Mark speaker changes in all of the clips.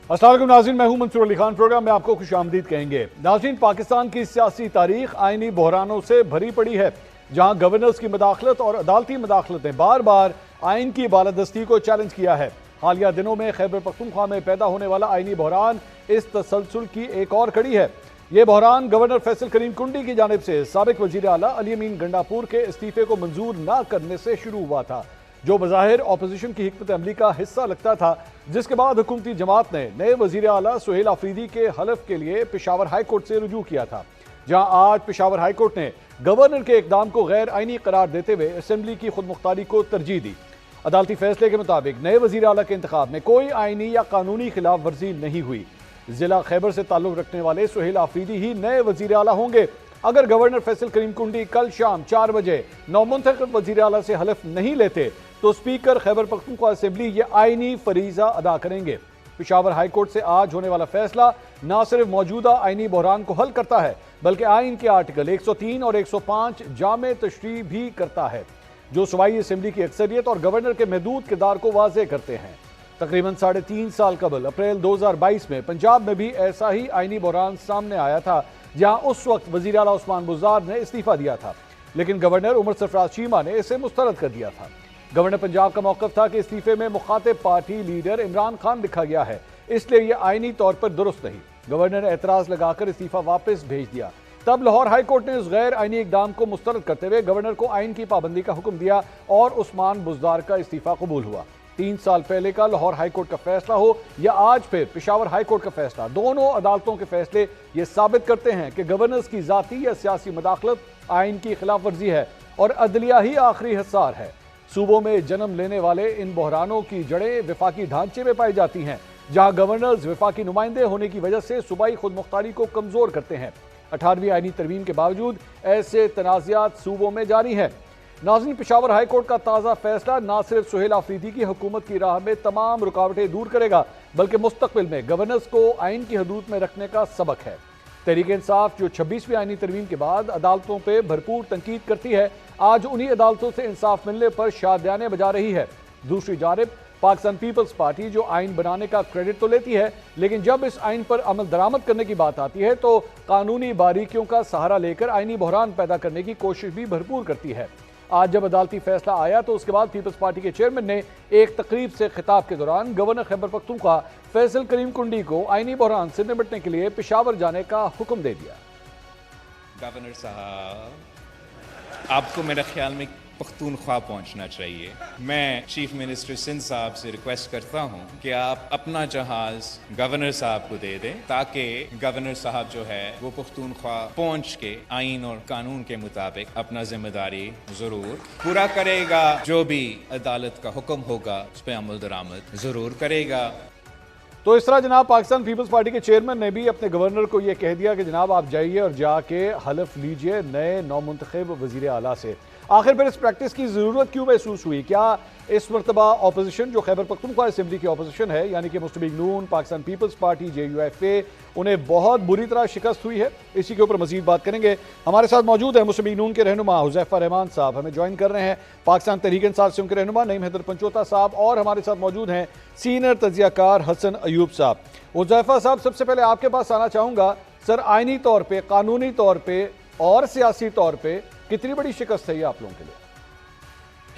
Speaker 1: अस्सलाम वालेकुम नाज़रीन, मैं हूं मंसूर अली खान। प्रोग्राम में आपको खुशामदीद कहेंगे। नाज़रीन, पाकिस्तान की सियासी तारीख आइनी बहरानों से भरी पड़ी है, जहां गवर्नर्स की मदाखलत और अदालती मदाखलत ने बार बार आइन की बालादस्ती को चैलेंज किया है। हालिया दिनों में खैबर पख्तूनख्वा में पैदा होने वाला आइनी बहरान इस तसलसल की एक और कड़ी है। यह बहरान गवर्नर फैसल करीम कुंडी की जानिब से साबिक वजीर आला अली अमीन गंडापुर के इस्तीफे को मंजूर न करने से शुरू हुआ था, जो बज़ाहिर अपोजिशन की हिकमत अमली का हिस्सा लगता था, जिसके बाद हुकूमती जमात ने नए वजीर आला सुहेल आफरीदी के हलफ के लिए पेशावर हाई कोर्ट से रुजू किया था, जहां आज पेशावर हाई कोर्ट ने गवर्नर के इकदाम को गैर आइनी करार देते हुए असेंबली की खुद मुख्तारी को तरजीह दी। अदालती फैसले के मुताबिक नए वजीर आला के इंतखाब में कोई आइनी या कानूनी खिलाफ वर्जी नहीं हुई। जिला खैबर से ताल्लुक रखने वाले सुहेल आफरीदी ही नए वजीर आला होंगे। अगर गवर्नर फैसल करीम कुंडी कल शाम 4 बजे नौमुंतखब वजीर आला से हलफ नहीं लेते तो स्पीकर खैबर पख्तूनख्वा असेंबली ये आइनी फरीजा अदा करेंगे। पेशावर हाई कोर्ट से आज होने वाला फैसला न सिर्फ मौजूदा आइनी बहरान को हल करता है, बल्कि आइन के आर्टिकल 103 और 105 जामे तशरीह भी करता है, जो सूबाई असेंबली की अक्सरियत और गवर्नर के महदूद किरदार को वाजे करते हैं। तकरीबन 3.5 साल कबल अप्रैल 2022 में पंजाब में भी ऐसा ही आइनी बहरान सामने आया था, जहां उस वक्त वजीर आला उस्मान बुज़दार ने इस्तीफा दिया था, लेकिन गवर्नर उमर सरफराज चीमा ने इसे मुस्तरद कर दिया था। गवर्नर पंजाब का मौक़िफ़ था कि इस्तीफे में मुखातिब पार्टी लीडर इमरान खान लिखा गया है, इसलिए यह आइनी तौर पर दुरुस्त नहीं। गवर्नर ने एतराज़ लगाकर इस्तीफा वापस भेज दिया। तब लाहौर हाई कोर्ट ने उस गैर आइनी इकदाम को मुस्तरद करते हुए गवर्नर को आइन की पाबंदी का हुक्म दिया और उस्मान बुज़दार का इस्तीफा कबूल हुआ। 3 साल पहले का लाहौर हाई कोर्ट का फैसला हो या आज फिर पेशावर हाई कोर्ट का फैसला, दोनों अदालतों के फैसले ये साबित करते हैं कि गवर्नर्स की जाती या सियासी मदाखलत आइन की खिलाफ वर्जी है और अदलिया ही आखिरी हिस्सार है। सूबों में जन्म लेने वाले इन बहरानों की जड़ें विफाकी ढांचे में पाई जाती हैं, जहां गवर्नर्स विफाकी नुमाइंदे होने की वजह से सूबाई खुद मुख्तारी को कमजोर करते हैं। 18वीं आइनी तरमीम के बावजूद ऐसे तनाज़ात सूबों में जारी हैं। नाज़रीन, पेशावर हाई कोर्ट का ताज़ा फैसला न सिर्फ सुहेल आफरीदी की हुकूमत की राह में तमाम रुकावटें दूर करेगा, बल्कि मुस्तकबिल में गवर्नर्स को आइन की हदूद में रखने का सबक है। तहरीक इंसाफ, जो 26वीं आइनी तरमीम के बाद अदालतों पर भरपूर तनकीद करती है, आज उन्हीं अदालतों से इंसाफ मिलने पर शादियाने बजा रही है। दूसरी जानिब पाकिस्तान पीपल्स पार्टी, जो आइन बनाने का क्रेडिट तो लेती है, लेकिन जब इस आइन पर अमल दरामद करने की बात आती है तो कानूनी बारीकियों का सहारा लेकर आइनी बहरान पैदा करने की कोशिश भी भरपूर करती है। आज जब अदालती फैसला आया तो उसके बाद पीपल्स पार्टी के चेयरमैन ने एक तकरीब से खिताब के दौरान गवर्नर खैबर पख्तूनख्वा फैसल करीम कुंडी को आइनी बहरान से निपटने के लिए पेशावर जाने का हुक्म दे दिया।
Speaker 2: गवर्नर साहब, आपको मेरे ख्याल में पख्तूनख्वा पहुंचना चाहिए। मैं चीफ मिनिस्टर सिंध साहब से रिक्वेस्ट करता हूं कि आप अपना जहाज गवर्नर साहब को दे दें, ताकि गवर्नर साहब जो है वो पख्तूनख्वा पहुंच के आइन और कानून के मुताबिक अपना जिम्मेदारी जरूर पूरा करेगा। जो भी अदालत का हुक्म होगा उस पर अमल दरामद जरूर करेगा।
Speaker 1: तो इस तरह जनाब पाकिस्तान पीपल्स पार्टी के चेयरमैन ने भी अपने गवर्नर को यह कह दिया कि जनाब आप जाइए और जाके हलफ लीजिए नए नौमुंतखब वजीर आला से। आखिर फिर इस प्रैक्टिस की ज़रूरत क्यों महसूस हुई? क्या इस मरतबा अपोजिशन, जो खैबर पख्तूनख्वा असेंबली की अपोजिशन है, यानी कि मुस्लिम लीग नून, पाकिस्तान पीपल्स पार्टी, JUFA, उन्हें बहुत बुरी तरह शिकस्त हुई है? इसी के ऊपर मजीद बात करेंगे। हमारे साथ मौजूद है मुस्लिम लीग नून के रहनुमा हुज़ैफा रहमान साहब, हमें ज्वाइन कर रहे हैं। पाकिस्तान तहरीक इंसाफ से उनके रहनुमा नईम हैदर पंचोता साहब, और हमारे साथ मौजूद हैं सीनियर तजियाकार हसन अयूब साहब। हुज़ैफा साहब, सबसे पहले आपके पास आना चाहूँगा। सर, आइनी तौर पर, कानूनी तौर पर और सियासी तौर पर कितनी बड़ी शिकस्त है ये आप लोगों के लिए?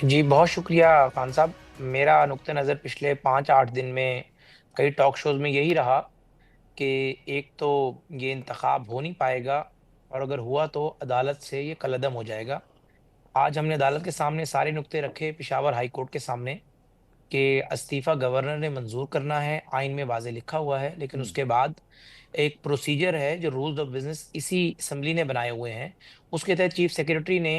Speaker 3: जी, बहुत शुक्रिया खान साहब। मेरा नुक्ते नज़र पिछले 5-8 दिन में कई टॉक शोज़ में यही रहा कि एक तो ये इंतखाब हो नहीं पाएगा, और अगर हुआ तो अदालत से ये कलअदम हो जाएगा। आज हमने अदालत के सामने सारे नुक्ते रखे, पेशावर हाई कोर्ट के सामने, कि इस्तीफ़ा गवर्नर ने मंजूर करना है, आइन में वाज़े लिखा हुआ है, लेकिन उसके बाद एक प्रोसीजर है जो रूल्स ऑफ बिजनेस इसी असम्बली ने बनाए हुए हैं। उसके तहत चीफ सेक्रेटरी ने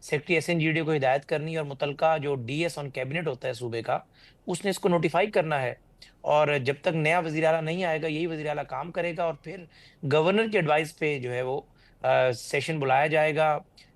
Speaker 3: सेक्रेटरी SNGD को हिदायत करनी, और मुतलका जो DS ऑन कैबिनेट होता है सूबे का, उसने इसको नोटिफाई करना है। और जब तक नया वज़ीर आला नहीं आएगा, यही वज़ीर आला काम करेगा, और फिर गवर्नर की एडवाइस पे जो है वो सेशन बुलाया जाएगा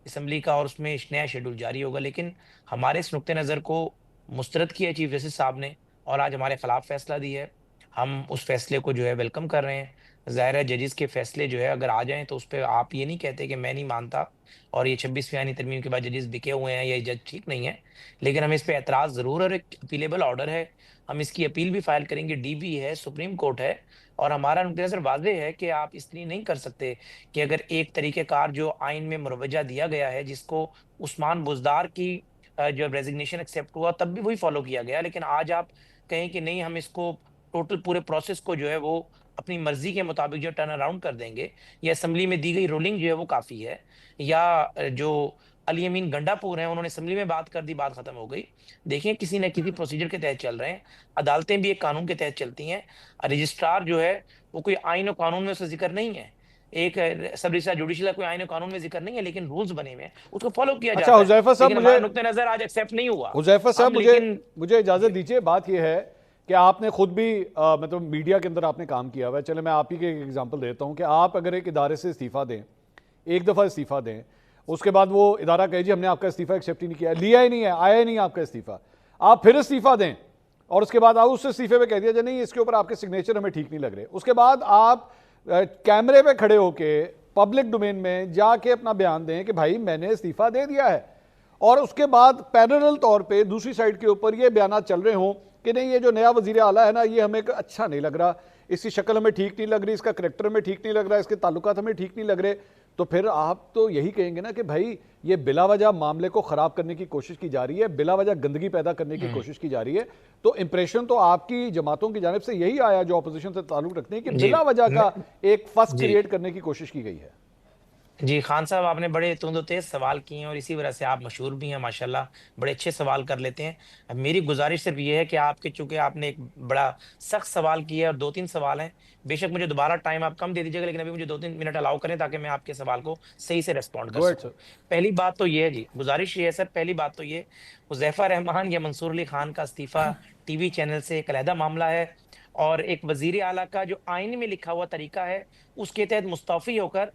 Speaker 3: असम्बली का, और उसमें नया शेड्यूल जारी होगा। लेकिन हमारे इस नुक्ते नज़र को मुस्तरद किया चीफ जस्टिस साहब ने, और आज हमारे खिलाफ फैसला दिया है। हम उस फैसले को जो है वेलकम कर रहे हैं। ज़ाहिर है जजेस के फैसले जो है अगर आ जाएँ तो उस पे आप ये नहीं कहते कि मैं नहीं मानता और ये 26वीं आईनी तरमीम के बाद जजेस बिके हुए हैं या ये जज ठीक नहीं है। लेकिन हमें इस पे एतराज़ ज़रूर है और एक अपीलेबल ऑर्डर है। हम इसकी अपील भी फाइल करेंगे, डीबी है, सुप्रीम कोर्ट है और हमारा नुक्ता नज़र वाज़ेह है कि आप इसलिए नहीं कर सकते कि अगर एक तरीक़ेकार जो आइन में मुरवजा दिया गया है जिसको उस्मान बुज़दार की जो रेज़िग्नेशन एक्सेप्ट हुआ तब भी वही फ़ॉलो किया गया। लेकिन आज आप कहें कि नहीं हम इसको टोटल पूरे प्रोसेस को जो है वो अपनी मर्ज़ी के मुताबिक जो टर्न अराउंड कर देंगे या असेंबली में दी गई रूलिंग जो है वो काफ़ी है या जो अली अमीन गंडापुर हैं उन्होंने असेंबली में बात कर दी, बात खत्म हो गई। देखिए किसी न किसी प्रोसीजर के तहत चल रहे हैं, अदालतें भी एक कानून के तहत चलती हैं। रजिस्ट्रार जो है वो कोई आइन और कानून में उसका ज़िक्र नहीं है। एक सब रजिस्ट्रार जुडिशल का कोई आइन और कानून में ज़िक्र नहीं है लेकिन रूल्स बने हुए हैं, उसको फ़ॉलो किया
Speaker 1: अच्छा
Speaker 3: जाता है।
Speaker 1: हुज़ैफ़ा साहब,
Speaker 3: लेकिन हमारा
Speaker 1: मुझे
Speaker 3: नुक्ता नज़र आज एक्सेप्ट नहीं हुआ।
Speaker 1: हुज़ैफ़ा साहब
Speaker 3: हम लेकिन
Speaker 1: मुझे इजाज़त दीजिए। बात यह है कि आपने खुद भी मतलब मीडिया के अंदर आपने काम किया हुआ है। चले मैं आप ही के एक एग्जांपल देता हूं कि आप अगर एक इदारे से इस्तीफ़ा दें, एक दफ़ा इस्तीफ़ा दें, उसके बाद वो इदारा कहे जी हमने आपका इस्तीफ़ा एक्सेप्ट ही नहीं किया, लिया ही नहीं है, आया ही नहीं आपका इस्तीफ़ा, आप फिर इस्तीफ़ा दें और उसके बाद आप उस इस्तीफ़े में कह दिया जाए नहीं इसके ऊपर आपके सिग्नेचर हमें ठीक नहीं लग रहे, उसके बाद आप कैमरे पे खड़े होके पब्लिक डोमेन में जाके अपना बयान दें कि भाई मैंने इस्तीफ़ा दे दिया है, और उसके बाद पैरेलल तौर पे दूसरी साइड के ऊपर ये बयान चल रहे हों कि नहीं ये जो नया वजीर आला है ना ये हमें अच्छा नहीं लग रहा, इसकी शक्ल हमें ठीक नहीं लग रही, इसका करैक्टर हमें ठीक नहीं लग रहा, इसके ताल्लुकात हमें ठीक नहीं लग रहे, तो फिर आप तो यही कहेंगे ना कि भाई ये बिला वजह मामले को ख़राब करने की कोशिश की जा रही है, बिला वजह गंदगी पैदा करने की कोशिश की जा रही है। तो इंप्रेशन तो आपकी जमातों की जानिब से यही आया जो अपोजिशन से ताल्लुक रखते हैं कि
Speaker 3: जी
Speaker 1: बिला वजह का एक फस
Speaker 3: जी
Speaker 1: क्रिएट करने की कोशिश की गई है।
Speaker 3: जी, खान साहब आपने बड़े तुंद-तेज़ सवाल किए हैं और इसी वजह से आप मशहूर भी हैं माशाल्लाह, बड़े अच्छे सवाल कर लेते हैं। अब मेरी गुज़ारिश सिर्फ़ ये है कि आपके चूँकि आपने एक बड़ा सख्त सवाल किया है और 2-3 सवाल हैं, बेशक मुझे दोबारा टाइम आप कम दे दीजिएगा लेकिन अभी मुझे 2-3 मिनट अलाउ करें ताकि मैं आपके सवाल को सही से रिस्पॉन्ड कर
Speaker 1: गो अहेड
Speaker 3: सकूँ।
Speaker 1: सर।
Speaker 3: पहली बात तो ये है जी, गुज़ारिश ये है सर, पहली बात तो ये, हुज़ैफ़ा रहमान या मंसूर अली खान का इस्तीफ़ा टीवी चैनल से एक अलहदा मामला है और एक वज़ीर आला का जो आईन में लिखा हुआ तरीका है, उसके तहत मुस्तफ़ी होकर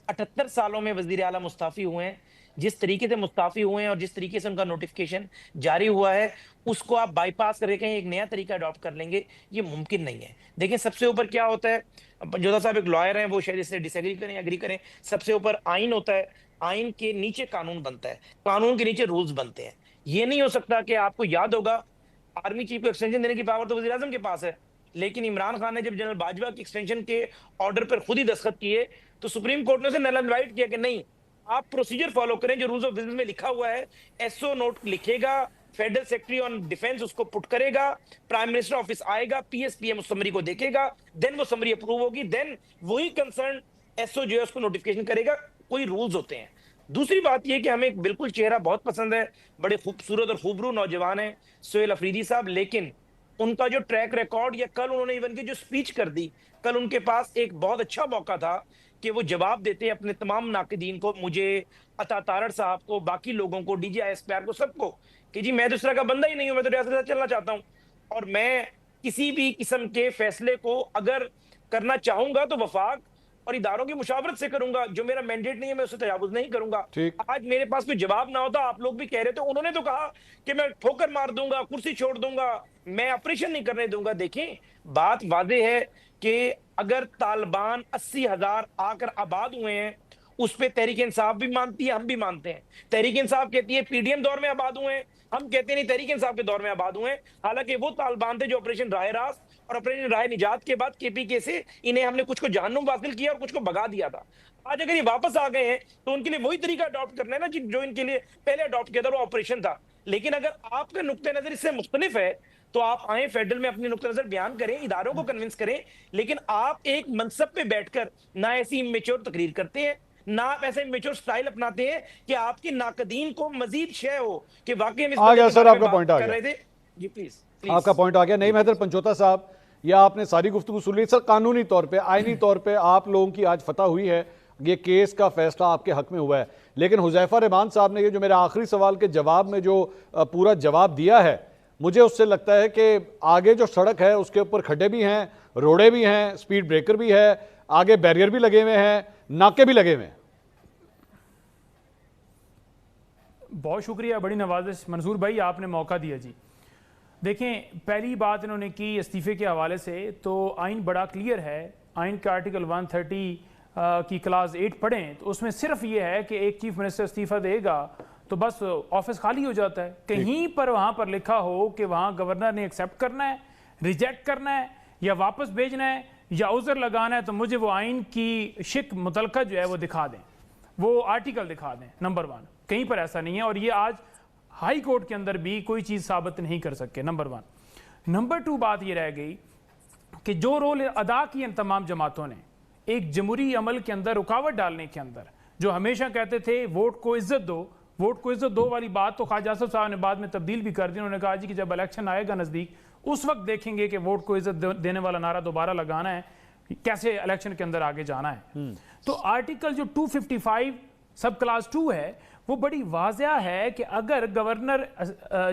Speaker 3: 78 सालों में वज़ीर आला मुस्ताफ़ी हुए हैं। जिस तरीके से मुस्ताफ़ी हुए हैं और जिस तरीके से उनका नोटिफ़िकेशन जारी हुआ है, उसको आप बाईपास करके कहीं एक नया तरीका अडॉप्ट कर लेंगे, ये मुमकिन नहीं है। देखिए सबसे ऊपर क्या होता है, पंजोता साहब एक लॉयर हैं, वो शायद इससे डिसएग्री करें, एग्री करें। सबसे ऊपर आइन होता है, आइन के नीचे कानून बनता है, कानून के नीचे रूल्स बनते हैं। ये नहीं हो सकता कि आपको याद होगा, आर्मी चीफ को एक्सटेंशन देने की पावर तो वज़ीर-ए-आज़म के पास है। लेकिन इमरान खान ने जब जनरल बाजवा की एक्सटेंशन के ऑर्डर पर खुद ही दस्तखत किए, तो सुप्रीम कोर्ट ने उसे नल एंड वाइड किया कि नहीं, आप प्रोसीजर फॉलो करें जो रूल्स ऑफ बिजनेस में लिखा हुआ है। एसओ नोट लिखेगा, फेडरल सेक्रेटरी ऑन डिफेंस उसको पुट करेगा, प्राइम मिनिस्टर ऑफिस आएगा, पीएसपीएम उस समरी को देखेगा, देन वो समरी अप्रूव होगी, देन वही कंसर्न एसओ जो है उसको नोटिफिकेशन करेगा। कोई रूल्स होते हैं। दूसरी बात यह कि हमें एक बिल्कुल चेहरा बहुत पसंद है, बड़े खूबसूरत और खूबरू नौजवान है सोहेल अफरीदी साहब, लेकिन उनका जो ट्रैक रिकॉर्ड या कल उन्होंने इवन की जो स्पीच कर दी, कल उनके पास एक बहुत अच्छा मौका था कि वो जवाब देते अपने तमाम नाक़दीन को, मुझे, अता तारड़ साहब को, बाकी लोगों को, डीजीआईएसपीआर को, सबको, कि जी मैं तो इस तरह का बंदा ही नहीं हूं, मैं तो रियासत के साथ चलना चाहता हूं और मैं किसी भी किस्म के फैसले को अगर करना चाहूंगा तो वफाक और इदारों की मुशावरत से करूंगा, जो मेरा मैंडेट नहीं है मैं उससे तजावुज नहीं करूंगा।
Speaker 1: ठीक।
Speaker 3: आज मेरे पास कोई जवाब ना होता, आप लोग भी कह रहे थे, उन्होंने तो कहा कि मैं ठोकर मार दूंगा, कुर्सी छोड़ दूंगा, मैं ऑपरेशन नहीं करने दूंगा। देखें बात वादे है कि अगर तालिबान 80,000 आकर आबाद हुए हैं, उस पे तहरीक इंसाफ भी मानती है, हम भी मानते हैं। तहरीक इंसाफ कहती है पीडीएम दौर में आबाद हुए हैं, हम कहते हैं नहीं तहरीक इंसाफ के दौर में आबाद हुए हैं। हालांकि वो तालिबान थे जो ऑपरेशन राह रास्त और ऑपरेशन राह निजात के बाद केपीके से इन्हें हमने कुछ को जहन्नुम हासिल किया और कुछ को भगा दिया था। आज अगर ये वापस आ गए हैं तो उनके लिए वही तरीका अडॉप्ट करना है ना जो इनके लिए पहले अडॉप्ट किया था, वो ऑपरेशन था। लेकिन अगर आपका नुक्ता नजर इससे मुख्तलिफ है तो आप आए फेडरल में अपनी नुक्ता नजर बयान करें, इदारों को कन्विंस करें, लेकिन आप एक मनसब पे बैठकर ना ऐसी इमेच्योर तकरीर करते हैं, ना आप ऐसे इमेच्योर स्टाइल अपनाते हैं कि आपके नाकदीन को मजीद शय हो कि वाकई हम इस
Speaker 1: आ गया सर, आपका
Speaker 3: बात
Speaker 1: पॉइंट आ
Speaker 3: कर
Speaker 1: गया।
Speaker 3: रहे थे। जी प्लीज
Speaker 1: आपका पॉइंट आ गया। नहीं महतर पंचोता साहब, या आपने सारी गुफ्तगू सुन ली सर। कानूनी तौर पे, आईनी तौर पे आप लोगों की आज फतह हुई है, ये केस का फैसला आपके हक में हुआ है, लेकिन हुज़ैफ़ा रहमान साहब ने ये जो मेरे आखिरी सवाल के जवाब में जो पूरा जवाब दिया है, मुझे उससे लगता है कि आगे जो सड़क है उसके ऊपर खड्डे भी हैं, रोड़े भी हैं, स्पीड ब्रेकर भी है, आगे बैरियर भी लगे हुए हैं, नाके भी लगे हुए हैं।
Speaker 4: बहुत शुक्रिया, बड़ी नवाजिश मंसूर भाई, आपने मौका दिया जी। देखें, पहली बात इन्होंने की इस्तीफे के हवाले से, तो आइन बड़ा क्लियर है। आइन का आर्टिकल 130 की क्लास 8 पढ़ें तो उसमें सिर्फ ये है कि एक चीफ मिनिस्टर इस्तीफा देगा तो बस ऑफिस खाली हो जाता है। कहीं पर वहाँ पर लिखा हो कि वहाँ गवर्नर ने एक्सेप्ट करना है, रिजेक्ट करना है या वापस भेजना है या उज़र लगाना है, तो मुझे वो आइन की शिक मुतलका जो है वो दिखा दें, वो आर्टिकल दिखा दें। नंबर 1, कहीं पर ऐसा नहीं है और ये आज हाई कोर्ट के अंदर भी कोई चीज़ साबित नहीं कर सके। नंबर 1। नंबर 2 बात ये रह गई कि जो रोल अदा किए तमाम जमातों ने एक जमहूरी अमल के अंदर रुकावट डालने के अंदर, जो हमेशा कहते थे वोट को इज्जत दो, वोट को इज्जत दो वाली बात तो ख्वाजा आसिफ साहब ने बाद में तब्दील भी कर दी। उन्होंने कहा जी कि जब इलेक्शन आएगा नज़दीक उस वक्त देखेंगे कि वोट को इज्जत देने वाला नारा दोबारा लगाना है, कैसे इलेक्शन के अंदर आगे जाना है। तो आर्टिकल जो 255 सब क्लास 2 है वो बड़ी वाज़ेह है कि अगर गवर्नर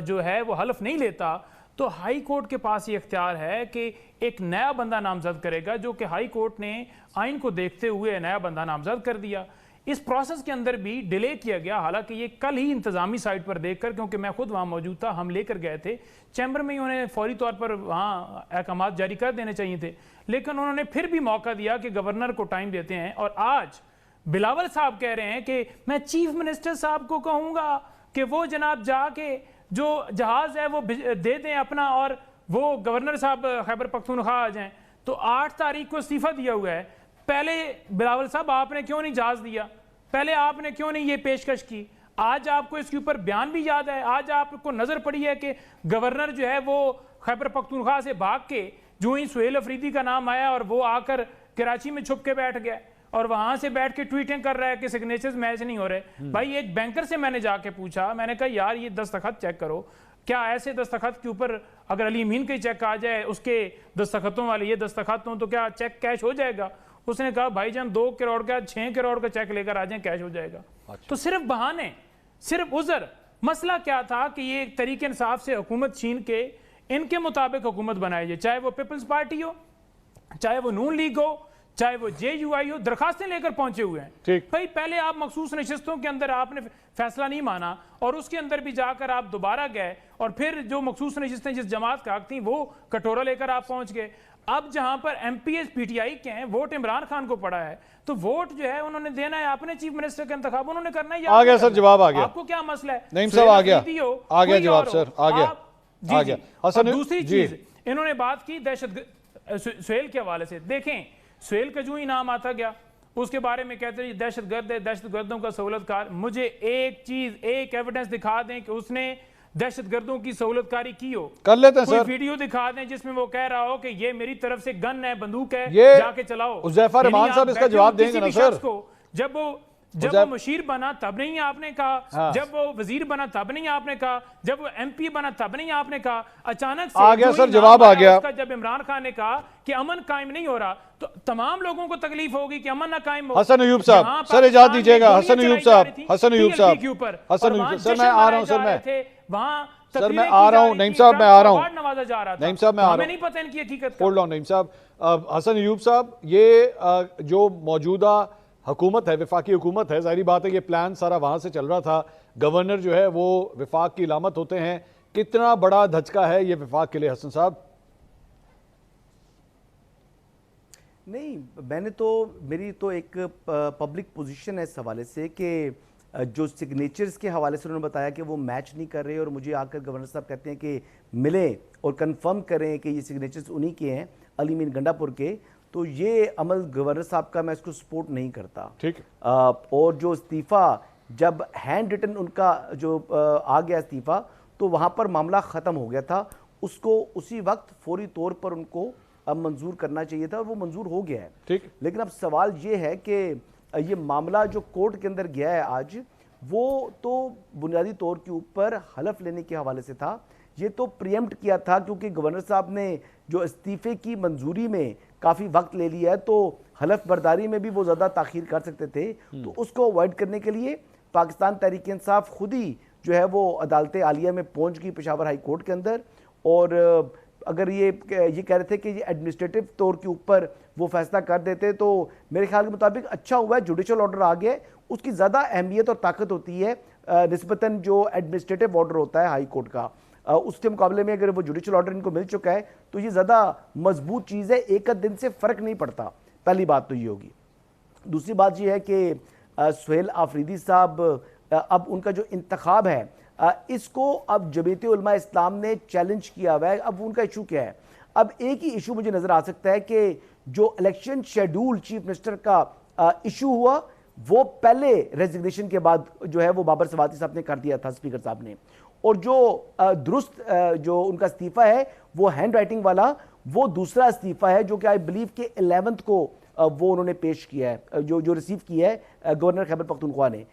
Speaker 4: जो है वो हल्फ नहीं लेता तो हाई कोर्ट के पास ये इख्तियार है कि एक नया बंदा नामजद करेगा, जो कि हाई कोर्ट ने आइन को देखते हुए नया बंदा नामजद कर दिया। इस प्रोसेस के अंदर भी डिले किया गया, हालांकि ये कल ही इंतजामी साइट पर देखकर, क्योंकि मैं खुद वहां मौजूद था, हम लेकर गए थे चैम्बर में ही, उन्हें फौरी तौर पर वहां अहकामात जारी कर देने चाहिए थे, लेकिन उन्होंने फिर भी मौका दिया कि गवर्नर को टाइम देते हैं। और आज बिलावल साहब कह रहे हैं कि मैं चीफ मिनिस्टर साहब को कहूंगा कि वो जनाब जाके जो जहाज है वो दे दें अपना और वो गवर्नर साहब खैबर पख्तूनख्वा आ जाएं। तो 8 तारीख को इस्तीफा दिया हुआ है। पहले बिलावल साहब आपने क्यों नहीं जहाज दिया? पहले आपने क्यों नहीं ये पेशकश की? आज आपको इसके ऊपर बयान भी याद है, आज आपको नजर पड़ी है कि गवर्नर जो है वो खैबर पख्तूनख्वा से भाग के जो ही सुहेल अफरीदी का नाम आया और वो आकर कराची में छुप के बैठ गया और वहां से बैठ के ट्वीटिंग कर रहा है कि सिग्नेचर्स मैच नहीं हो रहे। भाई एक बैंकर से मैंने जाके पूछा, मैंने कहा यार ये दस्तखत चेक करो, क्या ऐसे दस्तखत के ऊपर अगर अली अमीन का चेक आ जाए उसके दस्तखतों वाले ये दस्तखत हों तो क्या चेक कैश हो जाएगा? उसने कहा भाईजान 2 करोड़ का 6 करोड़ का चेक लेकर आ जाए, कैश हो जाएगा। अच्छा। तो सिर्फ बहाने, सिर्फ उज़र। मसला क्या था कि ये एक तरीके इंसाफ से हुकूमत छीन के इनके मुताबिक हुकूमत बनाई जाए, चाहे वो पीपल्स पार्टी हो, चाहे वो नून लीग हो, चाहे वो JUI हो, दरखास्तें लेकर पहुंचे हुए हैं। भाई पहले आप मखसूस नशिस्तों के अंदर आपने फैसला नहीं माना और उसके अंदर भी जाकर आप दोबारा गए और फिर जो मखसूस नशिस्तें जिस जमात का हक थी वो कटोरा लेकर आप पहुंच गए। अब जहां पर MPs PTI के हैं, वोट इमरान खान को पड़ा है, तो वोट जो है उन्होंने देना है अपने चीफ मिनिस्टर का इंतखाब उन्होंने करना है।
Speaker 1: आ गया सर, जवाब आ गया।
Speaker 4: आपको क्या मसला है?
Speaker 1: नईम साहब आ गया जवाब सर, आ गया।
Speaker 4: हसन, दूसरी चीज इन्होंने बात की दहशत सुहेल के हवाले से। देखें, सुहेल का जो ही नाम आता गया उसके बारे में कहते हैं दहशतगर्द है, दहशतगर्दों का सहूलतकार। मुझे एक चीज, एक एविडेंस दिखा दें कि उसने दहशतगर्दों की सहूलतकारी की हो। कर लेते हैं सर, वीडियो दिखा दें जिसमें वो कह रहा हो कि ये मेरी तरफ से गन है, बंदूक है, जाके चलाओ। उज़ैफा रहमान साहब इसका जवाब देंगे ना सर। जब वो मुशीर बना तब नहीं आपने कहा, हाँ। जब वो वजीर बना तब नहीं आपने कहा, जब वो MP बना तब नहीं आपने कहा। अचानक से आ गया सर, जवाब आ गया। जब इमरान खान ने कहा कि अमन कायम नहीं हो रहा तो तमाम लोगों को तकलीफ होगी कि अमन ना कायम हो। हसन अयूब साहब सर इजाजत दीजिएगा। हसन अयूब साहब, हसन अयूब साहब, हसन अयूब सर मैं आ रहा हूं, सर मैं वहां सर मैं आ रहा हूं, नईम साहब मैं आ रहा हूं, नवाजा जा रहा था, नईम साहब मैं आ रहा हूं, नहीं पता इनकी हकीकत। होल्ड ऑन नईम साहब। हसन अयूब साहब, ये जो मौजूदा हुकूमत है, विफाकी हुकूमत है, जाहिर बात है ये प्लान सारा वहां से चल रहा था। गवर्नर जो है वो विफाक की इलामत होते हैं, कितना बड़ा धचका है ये विफाक के लिए हसन साहब?
Speaker 5: नहीं, मैंने तो मेरी तो एक पब्लिक पोजीशन है इस हवाले से कि जो सिग्नेचर्स के हवाले से उन्होंने बताया कि वो मैच नहीं कर रहे और मुझे आकर गवर्नर साहब कहते हैं कि मिलें और कंफर्म करें कि ये सिग्नेचर्स उन्हीं के हैं, अली मीन गंडापुर के, तो ये अमल गवर्नर साहब का मैं इसको सपोर्ट नहीं करता। ठीक। और जो इस्तीफ़ा जब हैंड रिटन उनका जो आ गया इस्तीफ़ा तो वहाँ पर मामला ख़त्म हो गया था, उसको उसी वक्त फौरी तौर पर उनको अब मंजूर करना चाहिए था और वो मंजूर हो गया है। ठीक। लेकिन अब सवाल ये है कि ये मामला जो कोर्ट के अंदर गया है आज, वो तो बुनियादी तौर के ऊपर हलफ लेने के हवाले से था। ये तो प्रियम्प्ट किया था क्योंकि गवर्नर साहब ने जो इस्तीफ़े की मंजूरी में काफ़ी वक्त ले लिया है तो हलफ बर्दारी में भी वो ज़्यादा ताख़ीर कर सकते थे, तो उसको अवॉइड करने के लिए पाकिस्तान तहरीक इंसाफ खुद ही जो है वो अदालत आलिया में पहुंच गई पेशावर हाई कोर्ट के अंदर। और अगर ये कह रहे थे कि ये एडमिनिस्ट्रेटिव तौर के ऊपर वो फैसला कर देते तो मेरे ख्याल के मुताबिक अच्छा हुआ है, जुडिशल ऑर्डर आ गया, उसकी ज़्यादा अहमियत और ताकत होती है निस्बतन जो एडमिनिस्ट्रेटिव ऑर्डर होता है हाई कोर्ट का। उसके मुकाबले में अगर वो जुडिशल ऑर्डर इनको मिल चुका है तो ये ज़्यादा मजबूत चीज़ है, एक आध दिन से फ़र्क नहीं पड़ता। पहली बात तो ये होगी। दूसरी बात ये है कि सुहेल आफरीदी साहब अब उनका जो इंतखाब है इसको अब जमीयत उलमा इस्लाम ने चैलेंज किया हुआ है। अब उनका इशू क्या है? अब एक ही इशू मुझे नज़र आ सकता है कि जो इलेक्शन शेड्यूल चीफ मिनिस्टर का इशू हुआ वो पहले रेजिग्नेशन के बाद जो है वो बाबर सवाती साहब ने कर दिया था, स्पीकर साहब ने, और जो दुरुस्त जो उनका इस्तीफ़ा है वो हैंड राइटिंग वाला वो दूसरा इस्तीफ़ा है जो कि आई बिलीव के 11th को वो उन्होंने पेश किया है, जो रिसीव किया है गवर्नर खैबर पख्तूनख्वा ने।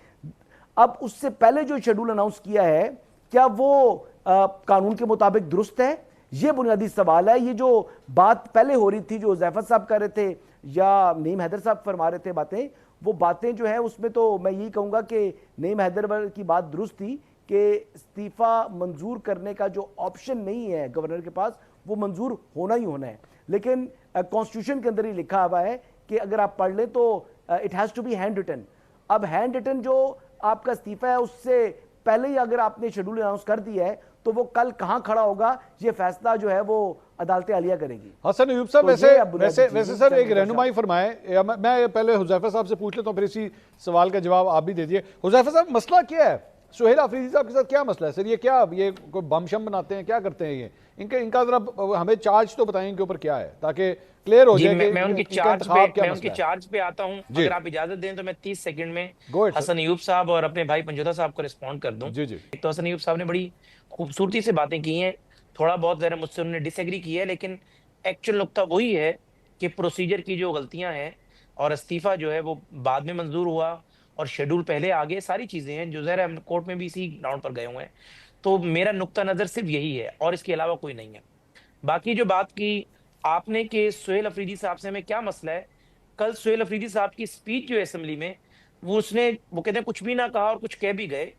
Speaker 5: अब उससे पहले जो शेड्यूल अनाउंस किया है क्या वो कानून के मुताबिक दुरुस्त है? ये बुनियादी सवाल है। ये जो बात पहले हो रही थी जो ज़ैफर साहब कर रहे थे या नईम हैदर साहब फरमा रहे थे बातें, वो बातें जो है उसमें तो मैं यही कहूँगा कि नईम हैदर की बात दुरुस्त थी कि इस्तीफ़ा मंजूर करने का जो ऑप्शन नहीं है गवर्नर के पास वो मंजूर होना ही होना है। लेकिन कॉन्स्टिट्यूशन के अंदर ही लिखा हुआ है कि अगर आप पढ़ लें तो it has to be handwritten. अब हैंड रिटन जो आपका इस्तीफ़ा है उससे पहले ही अगर आपने शेड्यूल अनाउंस कर दिया है तो वो कल कहां खड़ा होगा ये फैसला जो है वो अदालत आलिया करेगी।
Speaker 1: हसन अयूब साहब, वैसे सर एक रहनुमाई फरमाए, मैं पहले हुज़ैफा साहब से पूछ लेता हूं फिर इसी सवाल का जवाब आप भी दे दिए। हुज़ैफा साहब, मसला क्या है सुहेल आफरीदी साहब के साथ? क्या मसला है सर? ये कोई बम शम बनाते हैं, क्या करते हैं ये? इनका जरा हमें चार्ज तो बताएं इनके ऊपर क्या है ताकि क्लियर हो जाए।
Speaker 3: मैं उनके चार्ज पे आता हूँ। अगर आप इजाजत दें तो मैं 30 सेकंड में हसन अयूब साहब और अपने भाई पंजोता साहब को रिस्पॉन्ड कर दूं। तो हसन अयूब साहब ने बड़ी खूबसूरती से बातें की हैं, थोड़ा बहुत जरा मुझसे उन्होंने डिसएग्री किया है, लेकिन एक्चुअल नुकता वही है कि प्रोसीजर की जो गलतियां हैं और इस्तीफा जो है वो बाद में मंजूर हुआ और शेड्यूल पहले आ गए, सारी चीजें हैं जो ज़ाहिर है हम कोर्ट में भी इसी ग्राउंड पर गए हुए हैं। तो मेरा नुक्ता नजर सिर्फ यही है और इसके अलावा कोई नहीं है। बाकी जो बात की आपने कि सुहेल अफरीदी साहब से हमें क्या मसला है, कल सुहेल अफरीदी साहब की स्पीच जो है असेंबली में वो कहते हैं कुछ भी ना कहा और कुछ कह भी गए,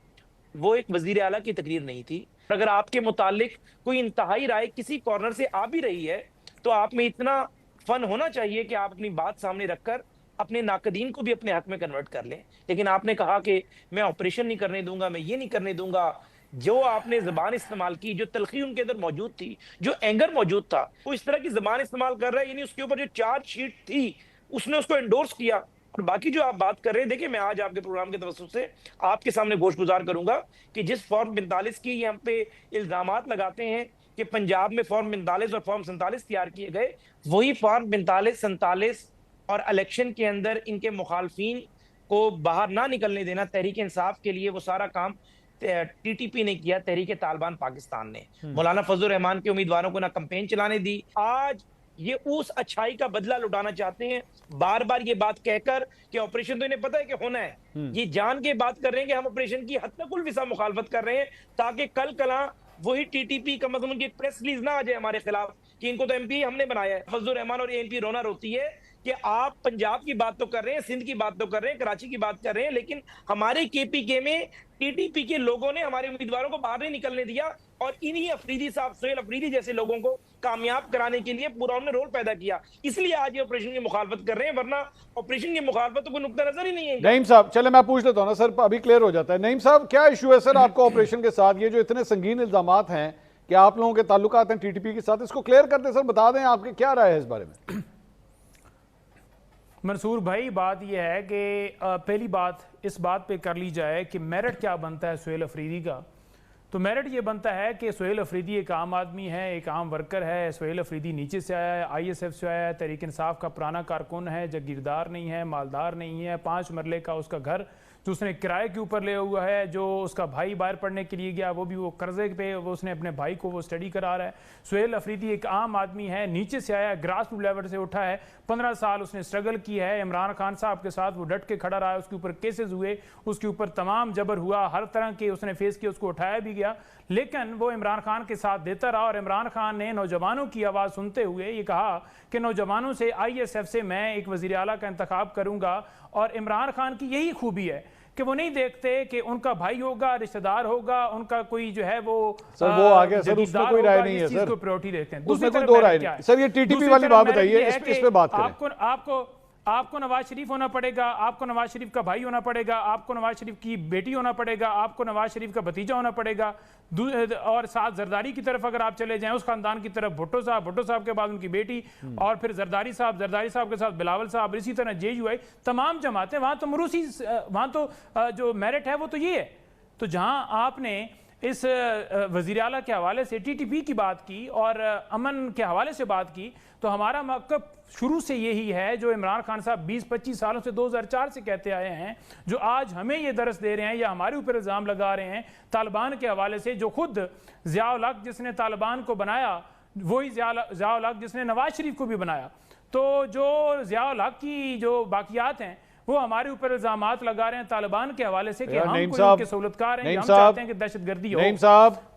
Speaker 3: वो एक वजीर आला की तकरीर नहीं थी। अगर आपके मुतालिक कोई इंतहाई राय किसी कॉर्नर से आ भी रही है तो आप में इतना फन होना चाहिए कि आप अपनी बात सामने रखकर अपने नाकदीन को भी अपने हक में कन्वर्ट कर लें। लेकिन आपने कहा कि मैं ऑपरेशन नहीं करने दूंगा, मैं ये नहीं करने दूंगा। जो आपने जबान इस्तेमाल की, जो तलखी उनके अंदर मौजूद थी, जो एंगर मौजूद था, वो इस तरह की जबान इस्तेमाल कर रहा है, यानी उसके ऊपर जो चार्जशीट थी उसने उसको एंडोर्स किया। और बाकी जो आप बात कर रहे हैं, देखिए मैं आज आपके प्रोग्राम के तवज्जुह से आपके सामने गोश गुजार करूंगा कि जिस फॉर्म 45 की हम पे इल्जामात लगाते हैं कि पंजाब में फॉर्म 45 और फॉर्म 47 तैयार किए गए, वही फॉर्म 45, 47 और इलेक्शन के अंदर इनके मुखालफीन को बाहर ना निकलने देना, तहरीक इंसाफ के लिए वो सारा काम टीटीपी ने किया, तहरीक तालिबान पाकिस्तान ने। मौलाना फजलुर रहमान के उम्मीदवारों को ना कैंपेन चलाने दी। आज ये उस अच्छाई का बदला लुटाना चाहते हैं, बार बार ये बात कहकर कि ऑपरेशन तो इन्हें पता है कि होना है, ये जान के बात कर रहे हैं कि हम ऑपरेशन की हद तक विसा मुखालफत कर रहे हैं ताकि कल कला वही टीटीपी का मतलब उनकी प्रेस रिलीज ना आ जाए हमारे खिलाफ कि इनको तो एमपी हमने बनाया है। फजलुर रहमान और एमपी रोना रोती है कि आप पंजाब की बात तो कर रहे हैं, सिंध की बात तो कर रहे हैं, कराची की बात कर रहे हैं, लेकिन हमारे केपीके में टीटीपी के लोगों ने हमारे उम्मीदवारों को बाहर नहीं निकलने दिया और इन्हीं अफरीदी साहब, सुहेल अफरीदी जैसे लोगों को कामयाब कराने के लिए पूरा उन्होंने रोल पैदा किया, इसलिए आज ये ऑपरेशन की मुखालफत कर रहे हैं, वरना ऑपरेशन की मुखालफत तो कोई नुकता नजर ही नहीं है।
Speaker 1: नईम साहब, चले मैं पूछ लेता हूँ ना सर, अभी क्लियर हो जाता है। नईम साहब, क्या इशू है सर आपको ऑपरेशन के साथ? ये जो इतने संगीन इल्जामात हैं कि आप लोगों के ताल्लुकात हैं टीटीपी के साथ, इसको क्लियर कर दें सर, बता दें आपके क्या राय है इस बारे में।
Speaker 4: मंसूर भाई, बात यह है कि पहली बात इस बात पे कर ली जाए कि मेरिट क्या बनता है सुहेल अफरीदी का। तो मेरिट ये बनता है कि सुहेल अफरीदी एक आम आदमी है, एक आम वर्कर है। सुहेल अफरीदी नीचे से आया है, ISF से आया है, तहरीक इंसाफ का पुराना कारकुन है, जागीरदार नहीं है, मालदार नहीं है, 5 मरले का उसका घर जो उसने किराए के ऊपर लिया हुआ है, जो उसका भाई बाहर पढ़ने के लिए गया वो भी वो कर्जे पे वो उसने अपने भाई को वो स्टडी करा रहा है। सुहेल अफरीदी एक आम आदमी है, नीचे से आया, ग्रास रूट लेवल से उठा है, 15 साल उसने स्ट्रगल की है। इमरान खान साहब के साथ वो डट के खड़ा रहा है, उसके ऊपर केसेस हुए, उसके ऊपर तमाम जबर हुआ, हर तरह के उसने फेस किया, उसको उठाया भी गया, लेकिन वो इमरान खान के साथ देता रहा। और इमरान खान ने नौजवानों की आवाज़ सुनते हुए ये कहा कि नौजवानों से ISF से मैं एक वज़ीर आला का इंतखाब करूँगा। और इमरान खान की यही खूबी है कि वो नहीं देखते कि उनका भाई होगा, रिश्तेदार होगा, उनका कोई जो है वो
Speaker 1: सर वो आ गया सर, उसमें कोई राय नहीं है सर,
Speaker 4: प्रायोरिटी देखते हैं।
Speaker 1: उसमें कोई दो राय नहीं सर। ये टीटीपी वाली बात बताइए, इस पे बात करें।
Speaker 4: आपको नवाज शरीफ होना पड़ेगा, आपको नवाज शरीफ का भाई होना पड़ेगा, आपको नवाज शरीफ की बेटी होना पड़ेगा, आपको नवाज शरीफ का भतीजा होना पड़ेगा, और साथ जरदारी की तरफ अगर आप चले जाएं उस खानदान की तरफ भुट्टो साहब के बाद उनकी बेटी, और फिर जरदारी साहब के साथ बिलावल साहब, इसी तरह JUI, तमाम जमातें, वहां तो मरूसी, वहां तो जो मेरिट है वो तो ये है। तो जहां आपने इस वज़ीर आला के हवाले से TTP की बात की और अमन के हवाले से बात की, तो हमारा मौक़िफ़ शुरू से यही है जो इमरान खान साहब 20-25 सालों से 2004 से कहते आए हैं, जो आज हमें ये दरस दे रहे हैं या हमारे ऊपर इल्ज़ाम लगा रहे हैं तालिबान के हवाले से, जो खुद ज़िया-उल हक़ जिसने तालिबान को बनाया वही ज़िया-उल हक़ जिसने नवाज शरीफ को भी बनाया। तो जो ज़िया-उल हक़ की जो बाकियात हैं वो हमारे ऊपर इल्जामात लगा रहे हैं तालिबान के हवाले से कि हम कोई उनके सहूलतकार हैं, हम चाहते हैं कि दहशतगर्दी हो।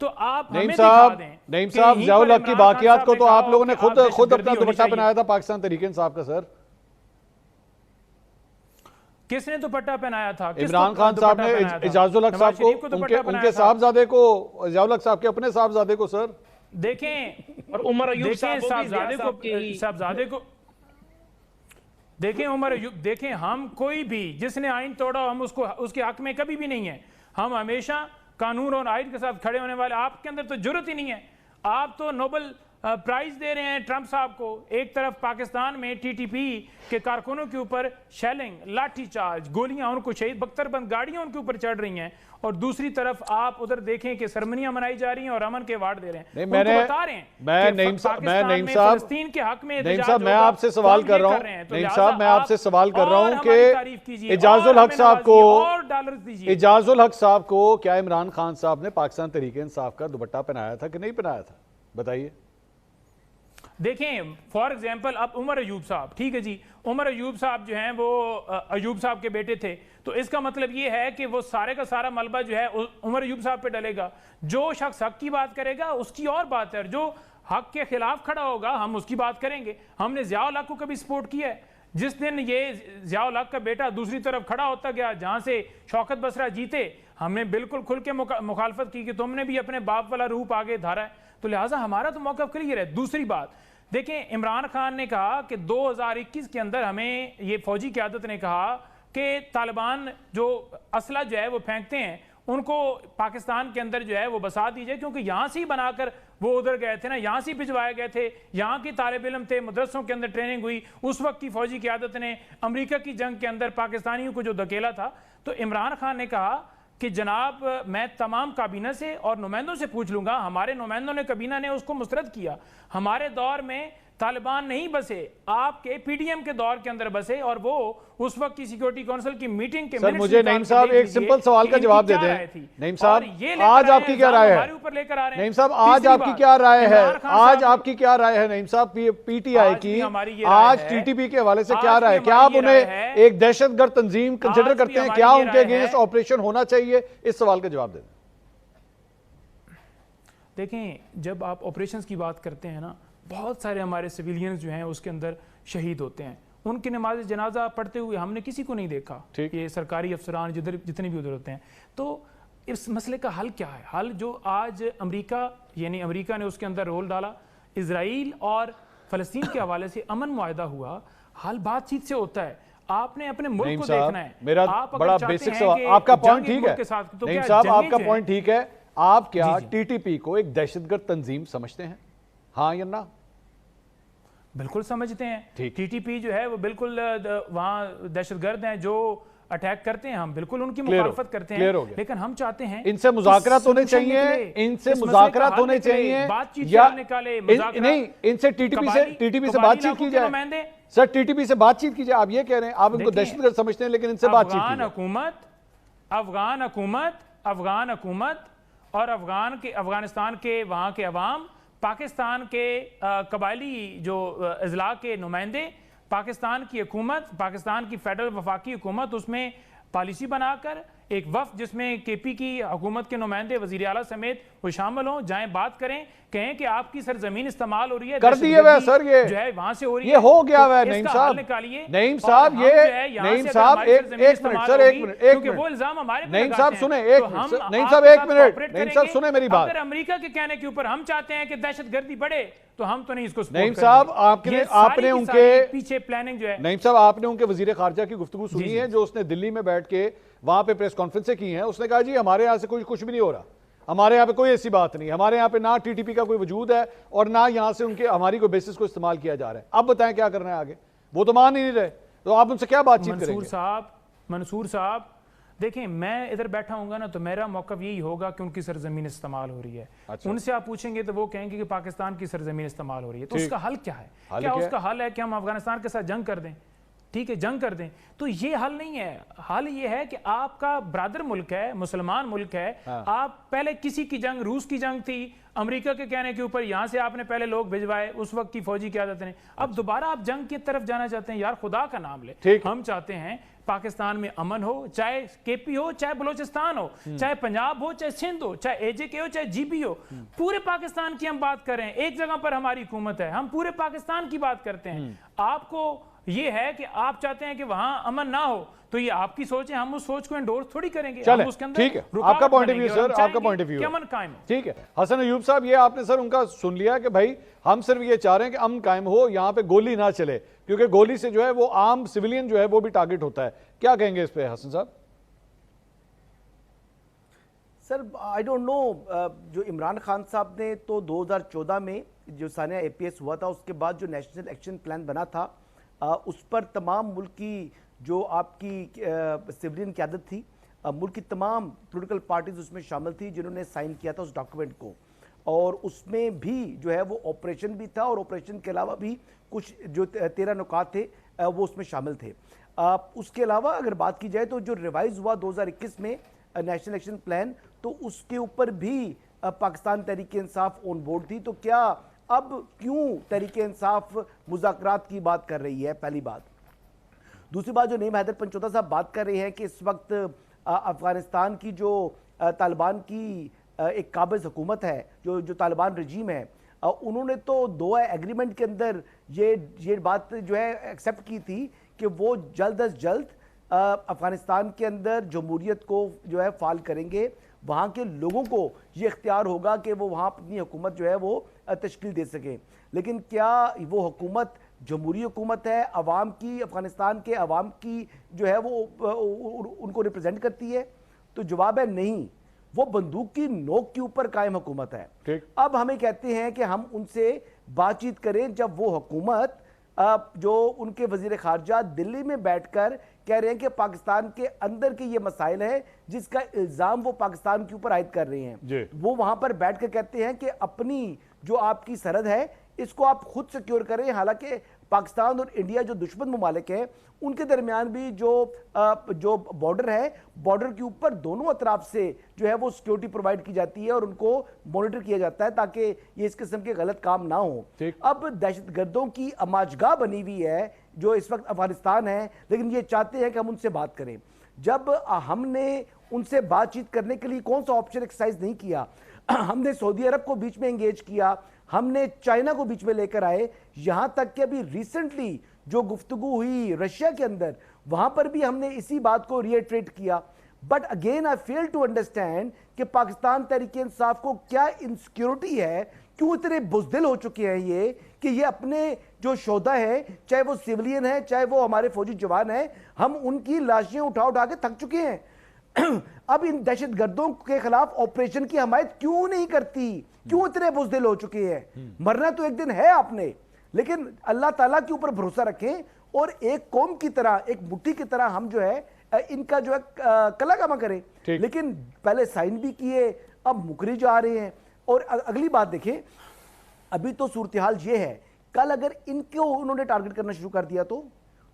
Speaker 4: तो आप हमें दिखा दें।
Speaker 1: नईम साहब, ज़िया-उल हक़ की बाकियात को तो आप लोगों ने खुद अपना दुपट्टा पहनाया था पाकिस्तान तहरीक इंसाफ का। सर,
Speaker 4: किसने दुपट्टा पहनाया था?
Speaker 1: इमरान खान साहब ने एजाजुल हक़ साहब को, उनके साहबजादे को, ज़िया-उल हक़ साहब के अपने साहबजादे को। सर
Speaker 4: देखें, और उमर अयूब साहबजादे को देखें, उमर अयूब, देखें, हम कोई भी जिसने आइन तोड़ा हम उसके हक में कभी भी नहीं है। हम हमेशा कानून और आइन के साथ खड़े होने वाले। आपके अंदर तो जुर्रत ही नहीं है। आप तो नोबेल प्राइज दे रहे हैं ट्रंप साहब को। एक तरफ पाकिस्तान में TTP के कारकुनों के ऊपर शेलिंग, लाठीचार्ज, गोलियां, उनको शहीद बख्तरबंद गाड़ियां उनके ऊपर चढ़ रही हैं, और दूसरी तरफ आप उधर देखें कि सरमनियां मनाई जा रही हैं और अमन के अवार्ड दे रहे हैं।
Speaker 1: नहीं, मैं बता रहे हैं
Speaker 4: फलस्तीन के हक में
Speaker 1: नईम साहब, मैं आपसे सवाल कर रहा हूं, नईम साहब मैं आपसे सवाल कर रहा हूं कि एजाजुल हक़ साहब को क्या इमरान खान साहब ने पाकिस्तान तहरीक इंसाफ का दुपट्टा पहनाया था कि नहीं पहनाया था? बताइए।
Speaker 4: देखें, फॉर एग्जाम्पल अब उमर अयूब साहब, ठीक है जी, उमर अयूब साहब जो हैं वो अयूब साहब के बेटे थे, तो इसका मतलब ये है कि वो सारे का सारा मलबा जो है उमर अयूब साहब पे डलेगा। जो शख्स हक की बात करेगा उसकी और बात है, जो हक के खिलाफ खड़ा होगा हम उसकी बात करेंगे। हमने ज़िया-उल हक़ को कभी सपोर्ट किया है? जिस दिन ये ज़िया-उल हक़ का बेटा दूसरी तरफ खड़ा होता गया जहां से शौकत बसरा जीते, हमने बिल्कुल खुल के मुखालफत की कि तुमने भी अपने बाप वाला रूप आगे धारा है। तो लिहाजा हमारा तो मौक़िफ़ क्लियर है। दूसरी बात, देखें, इमरान खान ने कहा कि 2021 के अंदर हमें ये फौजी क़यादत ने कहा कि तालिबान जो असला जो है वो फेंकते हैं उनको पाकिस्तान के अंदर जो है वो बसा दीजिए, क्योंकि यहाँ से ही बनाकर वो उधर गए थे ना, यहाँ से भिजवाए गए थे, यहाँ की तालिब इल्म थे, मदरसों के अंदर ट्रेनिंग हुई। उस वक्त की फौजी क़यादत ने अमेरिका की जंग के अंदर पाकिस्तानियों को जो धकेला था। तो इमरान खान ने कहा कि जनाब मैं तमाम काबीना से और नुमाइंदों से पूछ लूंगा। हमारे नुमाइंदों ने, काबीना ने उसको मुस्तरद किया। हमारे दौर में तालिबान नहीं बसे, आपके PDM के दौर के अंदर बसे, और वो उस वक्त की सिक्योरिटी काउंसिल की मीटिंग के
Speaker 1: सर, मुझे नईम साहब एक सिंपल सवाल का जवाब दे दें। नईम साहब, आज आपकी क्या राय है? नईम साहब, आज आपकी क्या राय है? आज आपकी क्या राय है नईम साहब PTI की? आज TTP के हवाले से क्या राय है? क्या आप उन्हें एक दहशतगर्द तंजीम कंसिडर करते हैं? क्या उनके अगेंस्ट ऑपरेशन होना चाहिए? इस सवाल का जवाब दे दें।
Speaker 4: देखें, जब आप ऑपरेशंस की बात करते हैं ना, बहुत सारे हमारे सिविलियंस जो हैं उसके अंदर शहीद होते हैं। उनकी नमाज जनाजा पढ़ते हुए हमने किसी को नहीं देखा। ये सरकारी अफसरान जितने भी उधर होते हैं। तो इस मसले का हल क्या है? हल जो आज अमेरिका ने उसके अंदर रोल डाला, इजराइल और फलस्तीन के हवाले से अमन मुआहदा हुआ, हल बातचीत से होता है। आपने अपने मुल्क को देखना है।
Speaker 1: मेरा बड़ा बेसिक सवाल, आपका पॉइंट ठीक है नईम साहब, आपका पॉइंट ठीक है। आप क्या TTP को एक दहशतगर्द तंजीम समझते हैं? हाँ या ना?
Speaker 4: बिल्कुल समझते हैं। TTP जो है वो बिल्कुल वहां दहशतगर्द हैं जो अटैक करते हैं। हम बिल्कुल उनकी मुखालफत करते हैं, लेकिन हम चाहते हैं
Speaker 1: इनसे मुज़ाकरात होने चाहिए, इनसे मुज़ाकरात होने चाहिए, या नहीं इनसे TTP से बातचीत की जाए। सर, TTP से बातचीत की जाए। आप ये कह रहे हैं आप इनको दहशतगर्द समझते हैं, लेकिन इनसे बातचीत की जाए।
Speaker 4: अफगान हुकूमत और अफगानिस्तान के वहां के अवाम, पाकिस्तान के कबायली जो अजला के नुमाइंदे, पाकिस्तान की हुकूमत, पाकिस्तान की फेडरल वफाकी हुकूमत, उसमें पॉलिसी बनाकर एक वफ्द जिसमें केपी की हुकूमत के नुमाइंदे वजीर आला समेत वो शामिल हों, जाएं, बात करें, कहें कि आपकी सरजमीन इस्तेमाल हो रही है,
Speaker 1: कर दिए हुए सर, ये
Speaker 4: जो है वहां से हो रही
Speaker 1: ये
Speaker 4: है,
Speaker 1: हो गया
Speaker 4: तो
Speaker 1: हुआ
Speaker 4: इसका
Speaker 1: नईम
Speaker 4: हल
Speaker 1: साहब।
Speaker 4: निकालिए।
Speaker 1: नईम
Speaker 4: और
Speaker 1: साहब
Speaker 4: हम
Speaker 1: ये
Speaker 4: जो है यहाँ
Speaker 1: नईम
Speaker 4: से
Speaker 1: साहब
Speaker 4: अगर हमारी
Speaker 1: एक
Speaker 4: सरजमीन
Speaker 1: मिनट
Speaker 4: इस्तेमाल
Speaker 1: सर, एक
Speaker 4: होगी,
Speaker 1: मिनट,
Speaker 4: क्योंकि वो इल्जाम हमारे पे
Speaker 1: नईम
Speaker 4: लगाते
Speaker 1: साहब
Speaker 4: हैं,
Speaker 1: सुने,
Speaker 4: तो
Speaker 1: एक
Speaker 4: हम
Speaker 1: मिनट नईम
Speaker 4: आपके
Speaker 1: साहब एक
Speaker 4: साथ
Speaker 1: मिनट,
Speaker 4: cooperate
Speaker 1: नईम साहब
Speaker 4: करेंगे।
Speaker 1: सुने मेरी बात।
Speaker 4: अगर अमेरिका के कहने के ऊपर हम चाहते हैं कि दहशतगर्दी बढ़े तो हम तो नहीं इसको support
Speaker 1: नईम
Speaker 4: करेंगे।
Speaker 1: साहब
Speaker 4: ये
Speaker 1: आपने
Speaker 4: सारी की
Speaker 1: उनके
Speaker 4: सारी पीछे प्लानिंग जो है,
Speaker 1: नईम साहब आपने उनके वजीर खारजा की गुफ्तगू सुनी
Speaker 4: जी।
Speaker 1: है जो उसने दिल्ली में बैठ के वहां पे प्रेस कॉन्फ्रेंस की है। उसने कहा जी हमारे यहाँ से कुछ भी नहीं हो रहा, हमारे यहाँ पे कोई ऐसी बात नहीं, हमारे यहाँ पे ना टीटीपी का कोई वजूद है और ना यहाँ से उनके हमारी कोई बेसिस को इस्तेमाल किया जा रहा है। अब बताएं क्या करना है आगे, वो तो मान ही नहीं रहे, तो आप उनसे क्या बातचीत करेंगे?
Speaker 4: मंसूर साहब देखें, मैं इधर बैठा हूँगा ना तो मेरा मौक़िफ़ यही होगा कि उनकी सरजमीन इस्तेमाल हो रही है।
Speaker 1: अच्छा।
Speaker 4: उनसे आप पूछेंगे तो वो कहेंगे कि पाकिस्तान की सरजमीन इस्तेमाल हो रही है, तो उसका हल क्या है? क्या उसका हल है कि हम अफगानिस्तान के साथ जंग कर दें? ठीक है, जंग कर दें, तो ये हल नहीं है। हल ये है कि आपका ब्रादर मुल्क है, मुसलमान मुल्क है, आप पहले किसी की जंग, रूस की जंग थी, अमेरिका के कहने के ऊपर यहां से आपने पहले लोग भिजवाए, उस वक्त की फौजी क्यादत ने, अब दोबारा आप जंग की तरफ जाना चाहते हैं? यार खुदा का नाम ले, हम चाहते हैं पाकिस्तान में अमन हो, चाहे केपी हो, चाहे बलोचिस्तान हो, चाहे पंजाब हो, चाहे सिंध हो, चाहे एजेके हो, चाहे जीबी हो, पूरे पाकिस्तान की हम बात कर रहे हैं। एक जगह पर हमारी हुकूमत है, हम पूरे पाकिस्तान की बात करते हैं। आपको ये है कि आप चाहते हैं कि वहां अमन ना हो, तो ये आपकी सोच है, हम उस सोच को एंडोर्स थोड़ी करेंगे।
Speaker 1: चले,
Speaker 4: हम उसके अंदर
Speaker 1: ठीक है, आपका पॉइंट ऑफ व्यू सर, आपका पॉइंट ऑफ व्यू
Speaker 4: कि अमन कायम हो।
Speaker 1: ठीक है। हसन अयूब साहब, ये आपने सर उनका सुन लिया कि भाई हम सिर्फ ये चाह रहे हैं कि अमन कायम हो, यहाँ पे गोली ना चले, क्योंकि गोली से जो है वो आम सिविलियन जो है वो भी टारगेट होता है। क्या कहेंगे इस पे हसन साहब?
Speaker 5: सर आई डोंट नो, जो इमरान खान साहब ने तो 2014 में जो सानिया APS हुआ था, उसके बाद जो नेशनल एक्शन प्लान बना था, उस पर तमाम मुल्क की जो आपकी सिविलियन क़यादत थी, मुल्क की तमाम पॉलिटिकल पार्टीज उसमें शामिल थी जिन्होंने साइन किया था उस डॉक्यूमेंट को, और उसमें भी जो है वो ऑपरेशन भी था और ऑपरेशन के अलावा भी कुछ जो 13 नुकात थे वो उसमें शामिल थे। उसके अलावा अगर बात की जाए तो जो रिवाइज हुआ 2021 में नेशनल एक्शन प्लान, तो उसके ऊपर भी पाकिस्तान तहरीक इंसाफ ऑन बोर्ड थी। तो क्या अब क्यों तहरीक इंसाफ मुज़ाकरात की बात कर रही है? पहली बात। दूसरी बात, जो नईम हैदर पंचोता साहब बात कर रहे हैं कि इस वक्त अफगानिस्तान की जो तालिबान की एक काबिज हुकूमत है, जो तालिबान रजीम है, उन्होंने तो दोहा एग्रीमेंट के अंदर ये बात जो है एक्सेप्ट की थी कि वो जल्द अज जल्द अफगानिस्तान के अंदर जमहूरियत को जो है फाल करेंगे, वहाँ के लोगों को ये इख्तियार होगा कि वो वहाँ अपनी हुकूमत जो है वो तश्कील दे सकें। लेकिन क्या वो हुकूमत जमहूरी हुकूमत है, अवाम की, अफगानिस्तान के अवाम की जो है वो उनको रिप्रेजेंट करती है? तो जवाब है नहीं, वो बंदूक की नोक के ऊपर कायम हुकूमत है। अब हमें कहते हैं कि हम उनसे बातचीत करें, जब वो हुकूमत जो उनके वजीर खारजा दिल्ली में बैठकर कह रहे हैं कि पाकिस्तान के अंदर के ये मसाइल है जिसका इल्ज़ाम वो पाकिस्तान के ऊपर आयद कर रहे हैं, वो वहां पर बैठकर कहते हैं कि अपनी जो आपकी सरहद है इसको आप खुद सिक्योर करें। हालांकि पाकिस्तान और इंडिया जो दुश्मन मुमालिक हैं उनके दरमियान भी जो बॉर्डर है, बॉर्डर के ऊपर दोनों अतराफ से जो है वो सिक्योरिटी प्रोवाइड की जाती है और उनको मॉनिटर किया जाता है ताकि ये इस किस्म के गलत काम ना हो। अब दहशतगर्दों की अमाजगाह बनी हुई है जो इस वक्त अफगानिस्तान है, लेकिन ये चाहते हैं कि हम उनसे बात करें। जब हमने उनसे बातचीत करने के लिए कौन सा ऑप्शन एक्सरसाइज नहीं किया, हमने सऊदी अरब को बीच में एंगेज किया, हमने चाइना को बीच में लेकर आए, यहां तक कि अभी रिसेंटली जो गुफ्तगू हुई रशिया के अंदर, वहां पर भी हमने इसी बात को रिएट्रेट किया। But again I fail to understand कि पाकिस्तान तहरीक इंसाफ को क्या इनसिक्योरिटी है, क्यों इतने बुज़दिल हो चुके हैं ये कि ये अपने जो शोधा है, चाहे वो सिविलियन है चाहे वो हमारे फौजी जवान है, हम उनकी लाशें उठा उठा के थक चुके हैं। अब इन दहशतगर्दों के खिलाफ ऑपरेशन की हमायत क्यों नहीं करती? क्यों इतने बुज़दिल हो चुके हैं? मरना तो एक दिन है आपने, लेकिन अल्लाह ताला के ऊपर भरोसा रखें और एक कौम की तरह, एक मुट्ठी की तरह हम जो है इनका जो है कलाकामा करें। लेकिन पहले साइन भी किए, अब मुकरी जा रहे हैं। और अगली बात देखें, अभी तो सूरत हाल ये है, कल अगर इनको उन्होंने टारगेट करना शुरू कर दिया तो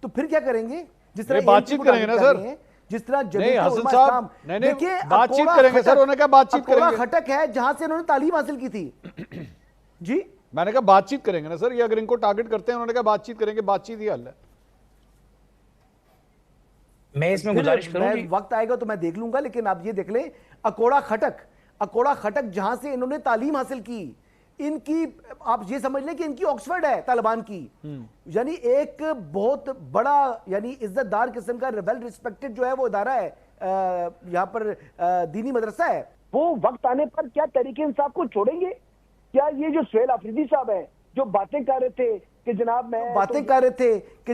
Speaker 5: फिर क्या करेंगे? जिस तरह
Speaker 1: बातचीत करेंगे ना सर,
Speaker 5: जिस तरह
Speaker 1: हसन साहब
Speaker 5: देखिए
Speaker 1: बातचीत करेंगे सर, उन्होंने कहा बातचीत करेंगे।
Speaker 5: खटक है जहां से उन्होंने तालीम हासिल की थी। जी
Speaker 1: मैंने कहा बातचीत करेंगे ना सर, ये अगर इनको टारगेट करते हैं, उन्होंने कहा बातचीत करेंगे, बातचीत ही हल है।
Speaker 3: मैं इसमें
Speaker 5: फिर
Speaker 3: गुजारिश करूं
Speaker 5: मैं वक्त आएगा तो मैं देख लूंगा, लेकिन आप ये देख लें, अकोड़ा खटक जहां से इन्होंने तालीम हासिल की, इनकी आप ये समझ लें कि इनकी ऑक्सफर्ड है तालिबान की। यानी एक बहुत बड़ा यानी इज्जतदार किस्म का वेल रिस्पेक्टेड जो है वो इदारा है, यहाँ पर दीनी मदरसा है।
Speaker 6: वो वक्त आने पर क्या तहरीक इंसाफ को छोड़ेंगे? क्या ये जो सुहेल अफरीदी साहब हैं जो बातें कर रहे थे कि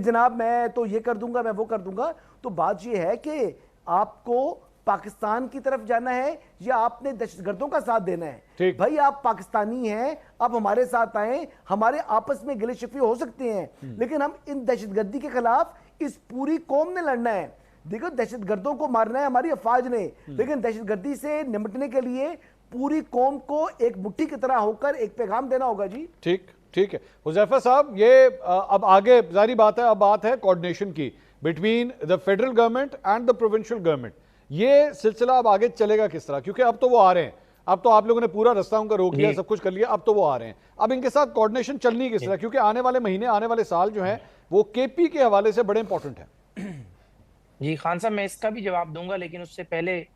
Speaker 6: जनाब मैं तो ये कर दूंगा, मैं वो कर दूंगा, तो बात ये है कि आपको पाकिस्तान की तरफ जाना है या आपने दहशतगर्दों का साथ देना है? भाई आप पाकिस्तानी हैं, आप हमारे साथ आए, हमारे आपस में गिले शिकवे हो सकते हैं, लेकिन हम इन दहशतगर्दी के खिलाफ इस पूरी कौम ने लड़ना है। देखो, दहशतगर्दों को मारना है हमारी अफवाज ने, लेकिन दहशतगर्दी से निपटने के लिए पूरी कौम को एक मुट्ठी की तरह होकर एक पैगाम देना होगा जी।
Speaker 1: ठीक है हुज़ैफा साहब, ये अब आगे जारी बात है, अब बात है कोऑर्डिनेशन की between the federal government and the provincial government. ये सिलसिला अब आगे चलेगा किस तरह? क्योंकि अब तो वो आ रहे हैं, अब तो आप लोगों ने पूरा रास्ता उनका रोक लिया, सब कुछ कर लिया, अब तो वो आ रहे हैं, अब इनके साथ कोऑर्डिनेशन चलनी किस तरह? क्योंकि आने वाले महीने, आने वाले साल जो है वो केपी के हवाले से बड़े इंपॉर्टेंट है।
Speaker 3: जी खान साहब, मैं इसका भी जवाब दूंगा, लेकिन उससे पहले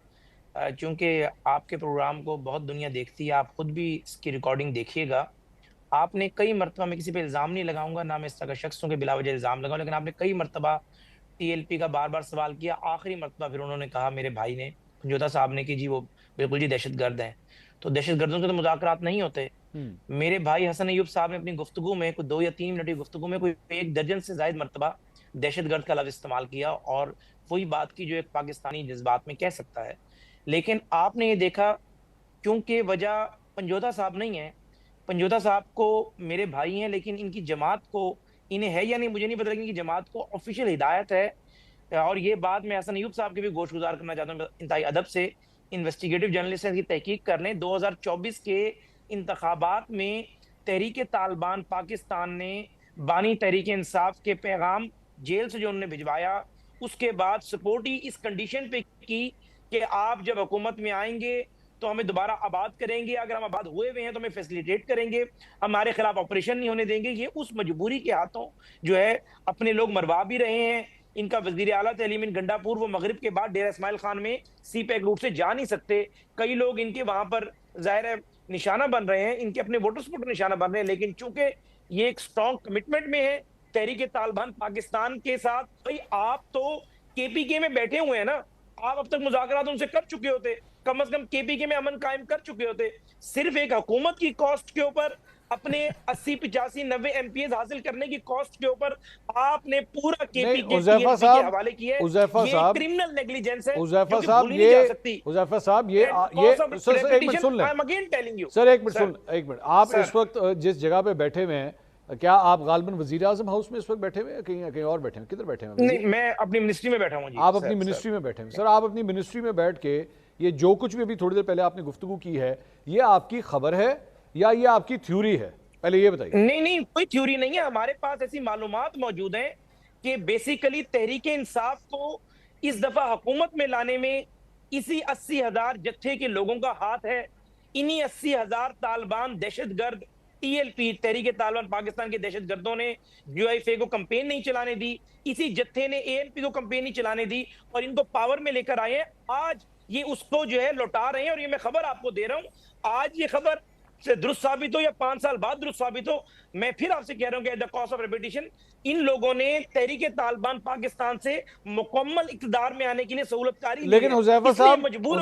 Speaker 3: चूंकि आपके प्रोग्राम को बहुत दुनिया देखती है, आप खुद भी इसकी रिकॉर्डिंग देखिएगा। आपने कई मरतबा, मैं किसी पे इल्ज़ाम नहीं लगाऊंगा, ना मैं इस तरह का शख्सों के बिला वजह इल्ज़ाम लगाऊं, लेकिन आपने कई मरतबा टीएलपी का बार बार सवाल किया। आखिरी मरतबा फिर उन्होंने कहा, मेरे भाई ने, पंजोता साहब ने, कि जी वो बिल्कुल जी दहशतगर्द हैं। तो दहशतगर्दों से तो मुज़ाकरात नहीं होते। मेरे भाई हसन अयूब साहब ने अपनी गुफ्तगू में, कोई 2 या 3 मिनट की गुफ्तगू में, कोई 1 दर्जन से ज़ायद मरतबा दहशतगर्द का लफ्ज़ इस्तेमाल किया, और वही बात की जो एक पाकिस्तानी जज्बात में कह सकता है। लेकिन आपने ये देखा, क्योंकि वजह पंजोता साहब नहीं है, पंजोता साहब को मेरे भाई हैं, लेकिन इनकी जमात को, इन्हें है या नहीं मुझे नहीं पता, लेकिन इनकी जमात को ऑफिशियल हिदायत है, और ये बात मैं हसन अयूब साहब के भी गोशगुजार करना चाहता हूँ, इंतहाई अदब से इन्वेस्टिगेटिव जर्नलिस्ट की तहकीक कर लें। 2024 के इंतखाबात में तहरीक तालिबान पाकिस्तान ने बानी तहरीक इंसाफ के पैगाम जेल से जो उन्होंने भिजवाया, उसके बाद सपोर्ट ही इस कंडीशन पे की कि आप जब हुकूमत में आएंगे तो हमें दोबारा आबाद करेंगे, अगर हम आबाद हुए हुए हैं तो हमें फैसिलिटेट करेंगे, हमारे खिलाफ ऑपरेशन नहीं होने देंगे। ये उस मजबूरी के हाथों जो है अपने लोग मरवा भी रहे हैं। इनका वजीर आला तहलीम गंडापुर, वो मगरिब के बाद डेरा इस्माइल खान में सी पैक रूट से जा नहीं सकते, कई लोग इनके वहां पर जाहिर है निशाना बन रहे हैं, इनके अपने वोटर्स को निशाना बन रहे हैं। लेकिन चूंकि ये एक स्ट्रॉन्ग कमिटमेंट में है तहरीक तालिबान पाकिस्तान के साथ, भाई आप तो केपीके में बैठे हुए हैं ना, आप अब तक मुज़ाकरात उनसे कर चुके होते, कम से कम केपीके में अमन कायम कर चुके होते। सिर्फ एक हुकूमत की कॉस्ट के ऊपर, अपने 80, 85, 90 एमपीएस हासिल करने की कॉस्ट के ऊपर आपने पूरा केपीके के हवाले किया है। ये क्रिमिनल नेग्लिजेंस है,
Speaker 1: उज़ैफा साहब, ये उज़ैफा साहब, ये सर एक मिनट सुन लें,
Speaker 3: I am again telling you
Speaker 1: sir, एक मिनट आप इस वक्त जिस जगह पे बैठे हुए हैं, क्या आप गालिबन वजीर आजम हाउस में इस वक्त बैठे हुए हैं, कहीं और बैठे हैं? किधर बैठे हैं?
Speaker 3: नहीं, मैं अपनी मिनिस्ट्री में बैठा हूं जी।
Speaker 1: आप अपनी मिनिस्ट्री में बैठे हैं। सर, आप अपनी मिनिस्ट्री में बैठ के ये जो कुछ भी अभी थोड़ी देर पहले आपने गुफ्तगू की है, ये आपकी खबर है या ये आपकी थ्योरी है? पहले ये बताइए।
Speaker 3: नहीं, कोई थ्योरी नहीं है, हमारे पास ऐसी मालूमात मौजूद हैं कि बेसिकली तहरीक इंसाफ को इस दफा हुकूमत में लाने में इसी 80,000 जत्थे के लोगों का हाथ है। इन्हीं 80,000 तालिबान दहशतगर्द, टीएलपी तहरीक तालिबान पाकिस्तान के दहशतगर्दों ने यूआईएफए को कंपेन नहीं चलाने दी, इसी जत्थे ने एएनपी को कंपेन नहीं चलाने दी, और इनको पावर में लेकर आए हैं। आज ये उसको जो है लौटा रहे हैं, और ये मैं खबर आपको दे रहा हूं, आज ये खबर से दुरुस्त साबित हो या 5 साल बाद दुरुस्त साबित हो, मैं फिर आपसे कह रहा हूं कि at the cost of reputation, इन लोगों ने तहरीक तालिबान पाकिस्तान से मुकम्मल इक़्तिदार में आने के लिए सहूलतकारी,
Speaker 1: लेकिन हुज़ैफा साहब, लेकिन वो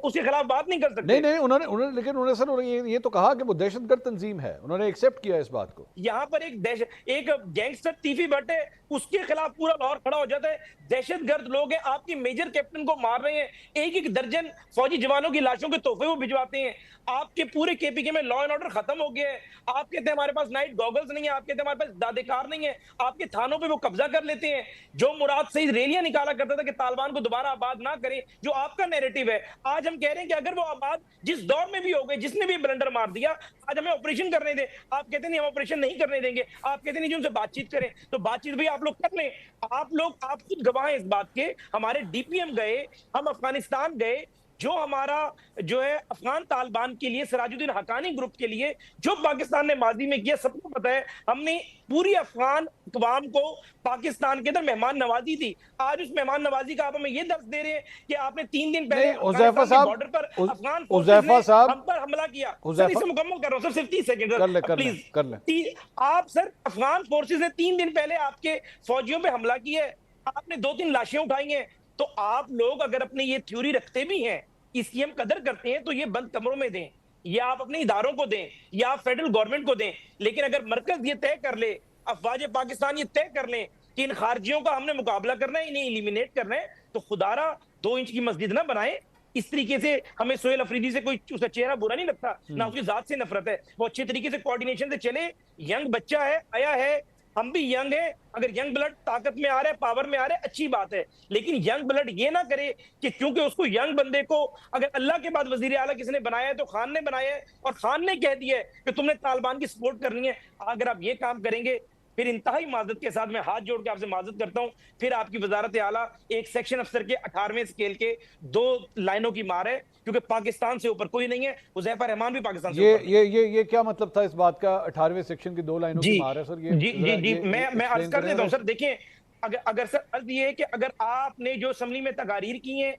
Speaker 3: उसके खिलाफ बात नहीं कर सकते।
Speaker 1: नहीं, उन्होंने सर ये तो कहा कि वो दहशतगर्द तंजीम है, उन्होंने एक्सेप्ट किया इस बात को।
Speaker 3: यहाँ पर एक गैंगस्टर तीफी बटे, उसके खिलाफ पूरा लाहौर खड़ा हो जाता है। दहशतगर्द लोग हैं, आपकी मेजर कैप्टन को मार रहे हैं, एक दर्जन फौजी जवानों की लाशों के तोहफे वो भिजवाते हैं। आपके पूरे केपीके में लॉ एंड ऑर्डर खत्म हो गया है। आप कहते हैं हमारे पास नाइट गॉगल्स नहीं है, आप कहते हैं हमारे पास दादेकार नहीं है, आपके थानों पे वो कब्जा कर लेते हैं। जो मुराद से रैलियां निकाला करता था कि तालिबान को दोबारा आबाद ना करें, जो आपका नैरेटिव है, आज हम कह रहे हैं कि अगर वो आबाद जिस दौर में भी हो गए, जिसने भी ब्लंडर मार दिया, आज हमें ऑपरेशन करने दे। आप कहते नहीं हम ऑपरेशन नहीं करने देंगे, आप कहते नहीं जी उनसे बातचीत करें, तो बातचीत भी आप लोग कर लें। आप खुद गवाह हैं इस बात के, हमारे डीपीएम गए, हम अफगानिस्तान गए, जो हमारा जो है अफगान तालिबान के लिए, सिराजुद्दीन हक्कानी ग्रुप के लिए जो पाकिस्तान ने माजी में किया सबको पता है। हमने पूरी अफगान अक़वाम को पाकिस्तान के अंदर मेहमान नवाजी थी। आज उस मेहमान नवाजी का आप हमें ये दर्ज दे रहे हैं कि आपने 3 दिन पहले बॉर्डर पर अफगान फोर्सेस ने हम पर हमला किया। सर इसे मुकम्मल कर रहा हूं सर, सिर्फ 30 सेकंड प्लीज कर ले। आप सर अफगान फोर्सेस ने 3 दिन पहले आपके फौजियों पे हमला किया है, आपने 2-3 लाशें उठाई हैं। तो आप लोग अगर अपनी ये थ्योरी रखते भी हैं, इसकी हम कदर करते हैं, तो ये बंद कमरों में दें, या आप अपने इदारों को दें, या आप फेडरल गवर्नमेंट को दें। लेकिन अगर मरकज ये तय कर ले, अफवाज पाकिस्तान ये तय कर लें कि इन खारजियों का हमने मुकाबला करना है, इन्हें एलिमिनेट करना है, तो खुदारा 2 इंच की मस्जिद ना बनाए। इस तरीके से हमें सोहेल अफरीदी से कोई उसका चेहरा बुरा नहीं लगता, ना उसकी जात से नफरत है, वो अच्छे तरीके से कोऑर्डिनेशन से चले। यंग बच्चा है, आया है, हम भी यंग है, अगर यंग ब्लड ताकत में आ रहा है, पावर में आ रहा है, अच्छी बात है। लेकिन यंग ब्लड ये ना करे कि क्योंकि उसको यंग बंदे को अगर अल्लाह के बाद वजीर आला किसने बनाया है तो खान ने बनाया है, और खान ने कह दिया है कि तुमने तालिबान की सपोर्ट करनी है। अगर आप ये काम करेंगे, फिर इंतहाई माजरत के साथ मैं हाथ जोड़ के आपसे माजरत करता हूं, फिर आपकी वजारत आला एक सेक्शन अफसर के 18वें स्केल के 2 लाइनों की मार है, क्योंकि पाकिस्तान से ऊपर कोई नहीं है। हुजैफा रहमान भी पाकिस्तान से ऊपर
Speaker 1: ये क्या मतलब था इस बात का, 18वें सेक्शन की 2 लाइनों की मार है सर? ये
Speaker 3: जी मैं अर्ज कर देता हूं सर। देखिए अगर सर अर्ज ये है कि अगर आपने जो असम्बली में तकारीर की है,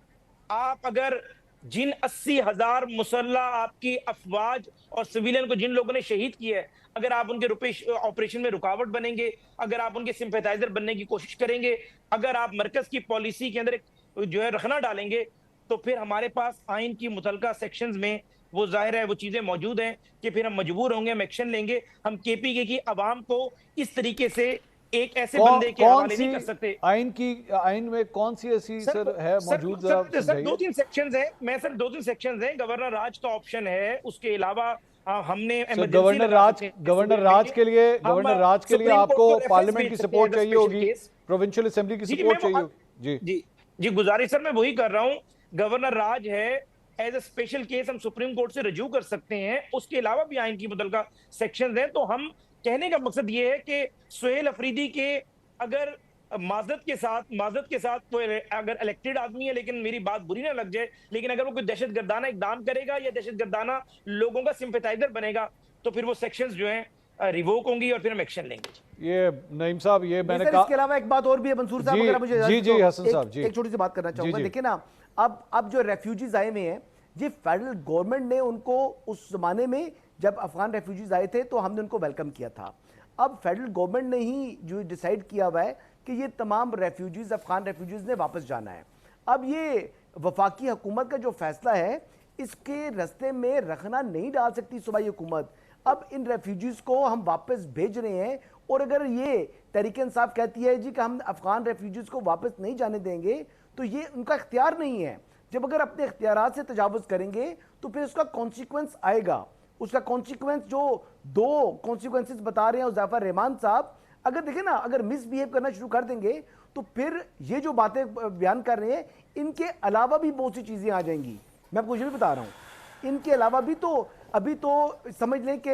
Speaker 3: आप अगर जिन 80,000 मुसल्ला आपकी अफवाज और सिविलियन को जिन लोगों ने शहीद किया है, अगर आप उनके ऑपरेशन में रुकावट बनेंगे, अगर आप उनके सिंपैथाइजर बनने की कोशिश करेंगे, अगर आप मरकज की पॉलिसी के अंदर जो है रखना डालेंगे, तो फिर हमारे पास आइन की मुतलका सेक्शंस में वो जाहिर है वो चीजें मौजूद हैं कि फिर हम मजबूर होंगे, हम एक्शन लेंगे। हम केपीके की आवाम को इस तरीके से एक ऐसे बंदे के हवाले नहीं कर सकते।
Speaker 1: आइन में कौन सी ऐसी सर है मौजूद?
Speaker 3: सर 2-3 सेक्शंस हैं, मैं सर 2-3 सेक्शंस हैं। गवर्नर राज का ऑप्शन है, उसके अलावा हमने
Speaker 1: गवर्नर राज के लिए आपको पार्लियामेंट की सपोर्ट चाहिए होगी, प्रोविंशियल असेंबली की सपोर्ट चाहिए होगी।
Speaker 3: जी गुजारिश सर मैं वही कर रहा हूं। गवर्नर राज है, एज ए स्पेशल केस हम सुप्रीम कोर्ट से रजू कर सकते हैं। उसके अलावा भी आइन की मुतल्लिका सेक्शंस हैं। तो हम कहने का मकसद ये है कि सोहेल अफरीदी के अगर माजरत के साथ वो अगर इलेक्टेड आदमी है, लेकिन मेरी बात बुरी ना लग जाए, लेकिन अगर वो कोई दहशतगर्दाना इकदाम करेगा या दहशतगर्दाना लोगों का सिंपैथाइजर बनेगा, तो फिर वो सेक्शंस जो हैं रिवोक होंगी और फिर हम एक्शन लेंगे।
Speaker 1: ये नईम साहब, ये मैंने कहा,
Speaker 6: इसके अलावा एक बात और भी है मंसूर साहब, अगर मुझे
Speaker 1: जी हसन साहब जी
Speaker 6: एक छोटी सी बात करना चाहूंगा। देखिए ना, अब जो रेफ्यूजीज आए हुए हैं, ये फेडरल गवर्नमेंट ने उनको उस जमाने में जब अफगान रेफ्यूजीज आए थे तो हमने उनको वेलकम किया था। अब फेडरल गवर्नमेंट ने ही जो डिसाइड किया हुआ है कि ये तमाम रेफ्यूजीज, अफगान रेफ्यूजीज ने वापस जाना है। अब ये वफाकी हुकूमत का जो फैसला है, इसके रास्ते में रखना नहीं डाल सकती सूबाई हुकूमत। अब इन रेफ्यूजीज को हम वापस भेज रहे हैं, और अगर ये तहरीक इंसाफ कहती है जी कि हम अफगान रेफ्यूजीज को वापस नहीं जाने देंगे, तो ये उनका इख्तियार नहीं है। जब अगर अपने इख्तियारात से तजावुज़ करेंगे तो फिर उसका कॉन्सिक्वेंस आएगा। उसका कॉन्सिक्वेंस जो 2 कॉन्सिक्वेंसेस बता रहे हैं हुज़ैफा रहमान साहब, अगर देखें ना, अगर मिसबिहेव करना शुरू कर देंगे तो फिर ये जो बातें बयान कर रहे हैं, इनके अलावा भी बहुत सी चीज़ें आ जाएंगी। मैं आपको ये भी बता रहा हूँ, इनके अलावा भी तो अभी तो समझ लें कि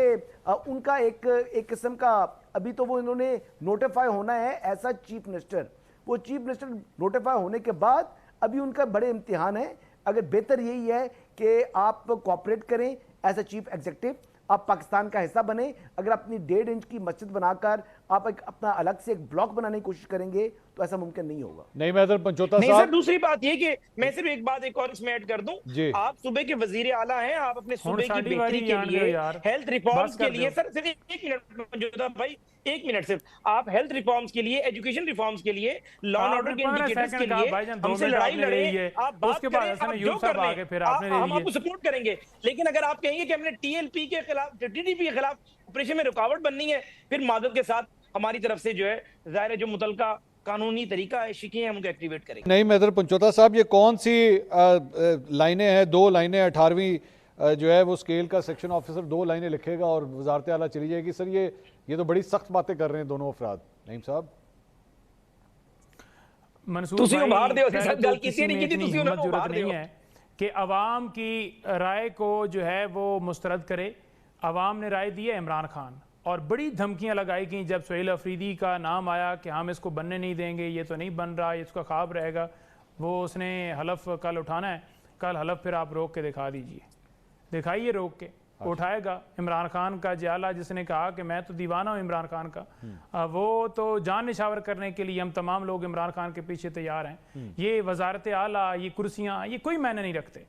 Speaker 6: उनका एक किस्म का अभी तो वो इन्होंने नोटिफाई होना है ऐसा चीफ मिनिस्टर। वो चीफ मिनिस्टर नोटिफाई होने के बाद अभी उनका बड़े इम्तिहान है। अगर बेहतर यही है कि आप कोऑपरेट करें एज ए चीफ एग्जीक्यूटिव, आप पाकिस्तान का हिस्सा बने। अगर अपनी 1.5 इंच की मस्जिद बनाकर आप अपना अलग से एक ब्लॉक बनाने की कोशिश करेंगे तो ऐसा मुमकिन नहीं होगा।
Speaker 1: नहीं मैं पंचोता
Speaker 3: नहीं सर, दूसरी बात ये कि मैं सिर्फ एक बात एक और इसमें ऐड कर दूं, आप सूबे के वजीर आला हैं, आप अपने सूबे की बेहतरी के लिए, हेल्थ रिफॉर्म्स के लिए, सर सिर्फ 1 मिनट पंचोता भाई, 1 मिनट सिर्फ, आप हेल्थ रिफॉर्म्स के लिए, एजुकेशन रिफॉर्म्स के लिए, लॉ एंड ऑर्डर के इंडिकेटर्स के लिए हमसे लड़ाई लड़े, आप बात करें, आप जो कर रहे हैं हम आपको सपोर्ट करेंगे। लेकिन अगर आप कहेंगे कि हमने टीएलपी के खिलाफ, टीडीपी के खिलाफ ऑपरेशन में रुकावट बननी है, फिर मादत के साथ हमारी तरफ से जो है जाहिर है जो मुतलका कानूनी तरीका है, शिकें हम उनको एक्टिवेट करेंगे।
Speaker 1: नहीं मैदर पंचोता साहब, ये कौन सी लाइनें हैं? 2 लाइनें, 18वीं जो है वो स्केल का सेक्शन ऑफिसर 2 लाइनें लिखेगा और वजारत आला चली जाएगी। सर ये तो बड़ी सख्त बातें कर रहे हैं दोनों अफराद। नईम साहब
Speaker 4: नहीं है कि अवाम की राय को जो है वो मुस्तरद करे। अवाम ने राय दी है इमरान खान, और बड़ी धमकियां लगाई गई जब सोहेल अफरीदी का नाम आया कि हम इसको बनने नहीं देंगे, ये तो नहीं बन रहा, इसका ख्वाब रहेगा। वो उसने हलफ कल उठाना है, कल हलफ फिर आप रोक के दिखा दीजिए, दिखाइए रोक के। उठाएगा। इमरान खान का जियाला जिसने कहा कि मैं तो दीवाना हूँ इमरान खान का, वो तो जान निछावर करने के लिए हम तमाम लोग इमरान खान के पीछे तैयार हैं। ये वजारत आला, ये कुर्सियाँ, ये कोई मायने नहीं रखते।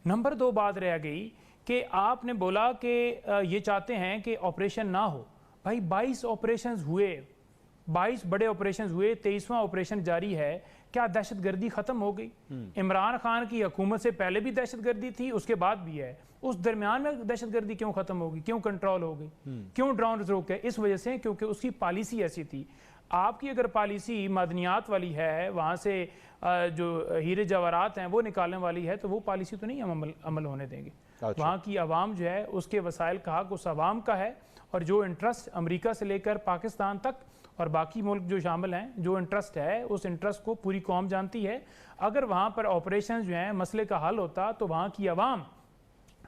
Speaker 4: नंबर 2 बात रह गई कि आपने बोला कि ये चाहते हैं कि ऑपरेशन ना हो। भाई 22 ऑपरेशन हुए, 22 बड़े ऑपरेशन हुए, 23वां ऑपरेशन जारी है। क्या दहशतगर्दी खत्म हो गई? इमरान खान की हुकूमत से पहले भी दहशतगर्दी थी, उसके बाद भी है। उस दरमियान में दहशतगर्दी क्यों खत्म होगी, क्यों कंट्रोल हो गई, क्यों ड्रोन रोक है? इस वजह से क्योंकि उसकी पॉलिसी ऐसी थी। आपकी अगर पॉलिसी मादनियात वाली है, वहाँ से जो हीरे जवाहरात हैं वो निकालने वाली है, तो वो पॉलिसी तो नहीं हम अमल होने देंगे। वहाँ की आवाम जो है उसके वसाइल का हक उस आवाम का है, और जो इंटरेस्ट अमेरिका से लेकर पाकिस्तान तक और बाकी मुल्क जो शामिल हैं, जो इंटरेस्ट है उस इंटरेस्ट को पूरी कौम जानती है। अगर वहाँ पर ऑपरेशन जो हैं मसले का हल होता तो वहाँ की आवाम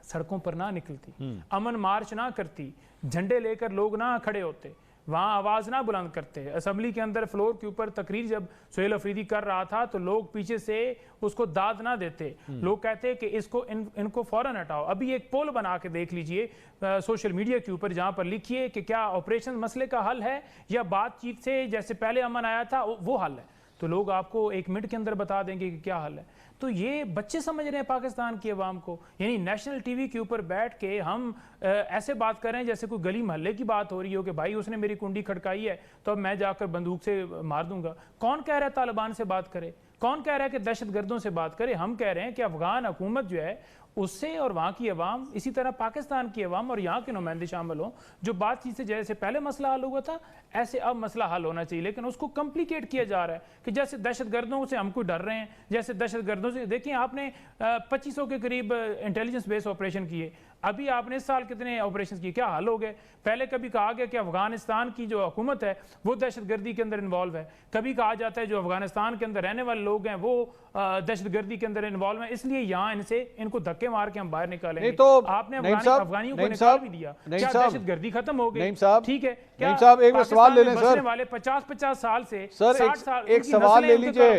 Speaker 4: सड़कों पर ना निकलती, अमन मार्च ना करती, झंडे लेकर लोग ना खड़े होते, वहाँ आवाज़ ना बुलंद करते। असम्बली के अंदर फ्लोर के ऊपर तकरीर जब सुहेल अफरीदी कर रहा था तो लोग पीछे से उसको दाद ना देते, लोग कहते कि इसको इनको फौरन हटाओ। अभी एक पोल बना के देख लीजिए सोशल मीडिया के ऊपर, जहाँ पर लिखिए कि क्या ऑपरेशन मसले का हल है या बातचीत से जैसे पहले अमन आया था वो हल है, तो लोग आपको 1 मिनट के अंदर बता देंगे कि क्या हल है। तो ये बच्चे समझ रहे हैं पाकिस्तान की आवाम को, यानी नेशनल टीवी के ऊपर बैठ के हम ऐसे बात कर रहे हैं जैसे कोई गली मोहल्ले की बात हो रही हो कि भाई उसने मेरी कुंडी खड़काई है तो अब मैं जाकर बंदूक से मार दूंगा। कौन कह रहा है तालिबान से बात करे, कौन कह रहा है कि दहशतगर्दों से बात करे? हम कह रहे हैं कि अफगान हुकूमत जो है उससे और वहाँ की अवाम, इसी तरह पाकिस्तान की अवाम और यहाँ के नुमाइंदे शामिल हों, जो बातचीत से जैसे पहले मसला हल हुआ था ऐसे अब मसला हल होना चाहिए। लेकिन उसको कम्प्लिकेट किया जा रहा है कि जैसे दहशतगर्दों से हमको डर रहे हैं, जैसे दहशतगर्दों से। देखिए आपने 2500 के करीब इंटेलिजेंस बेस्ड ऑपरेशन किए, अभी आपने इस साल कितने ऑपरेशन किए, क्या हल हो गए? पहले कभी कहा गया कि अफगानिस्तान की जो हुकूमत है वो दहशतगर्दी के अंदर इन्वॉल्व है, कभी कहा जाता है जो अफगानिस्तान के अंदर रहने वाले लोग हैं वो दहशतगर्दी के अंदर इन्वॉल्व है, इसलिए यहाँ इनको धक्के मार के हम बाहर निकालेंगे।
Speaker 1: तो
Speaker 4: आपने अफगानियों को निकाल भी दिया, क्या दहशतगर्दी खत्म हो गई? ठीक है,
Speaker 1: क्या साहब एक सवाल ले लें सर,
Speaker 4: वाले 50-50 साल से
Speaker 1: सर
Speaker 4: 60 साल
Speaker 1: एक सवाल ले लीजिए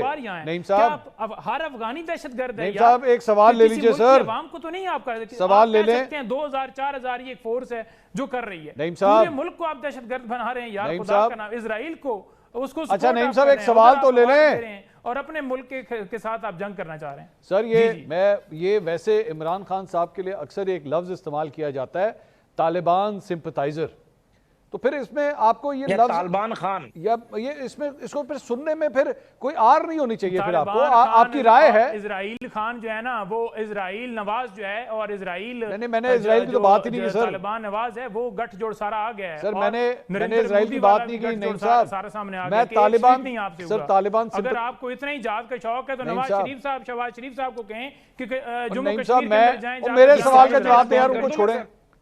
Speaker 1: नईम साहब,
Speaker 4: हर अफगानी दहशतगर्द है?
Speaker 1: साहब एक सवाल ले लीजिए सर,
Speaker 4: आवाम को तो नहीं आप कर
Speaker 1: सवाल ले लें।
Speaker 4: 2000-4000 ये फोर्स है जो कर रही है,
Speaker 1: नईम साहब
Speaker 4: पूरे मुल्क को आप दहशतगर्द बना रहे हैं यार, खुदा का नाम। इजराइल को उसको
Speaker 1: अच्छा नईम साहब एक सवाल तो ले लें,
Speaker 4: और अपने मुल्क के साथ आप जंग करना चाह रहे हैं
Speaker 1: सर। ये वैसे इमरान खान साहब के लिए अक्सर एक लफ्ज इस्तेमाल किया जाता है तालिबान सिंपथाइजर, तो फिर इसमें आपको ये लफ्ज
Speaker 3: तालिबान खान
Speaker 1: या ये इसको फिर सुनने में फिर कोई आर नहीं होनी चाहिए? फिर आपको आपकी राय है?
Speaker 4: इजराइल खान जो है ना वो इजराइल नवाज जो है, और इजराइल
Speaker 1: मैंने इजराइल की तो बात ही नहीं की सर,
Speaker 4: तालिबान नवाज है वो गठजोड़ सारा आ गया है
Speaker 1: सर। मैंने इजराइल की बात नहीं की नईम साहब,
Speaker 4: सारा सामने आ
Speaker 1: गया। मैं तालिबान नहीं आपसे
Speaker 4: सर, तालिबान अगर आपको इतना ही जात का शौक है तो नवाज शरीफ साहब, शहबाज शरीफ साहब को कहें कि जम्मू कश्मीर के अंदर जाएं,
Speaker 1: मेरे सवाल का जवाब दें यार, उनको छोड़ें।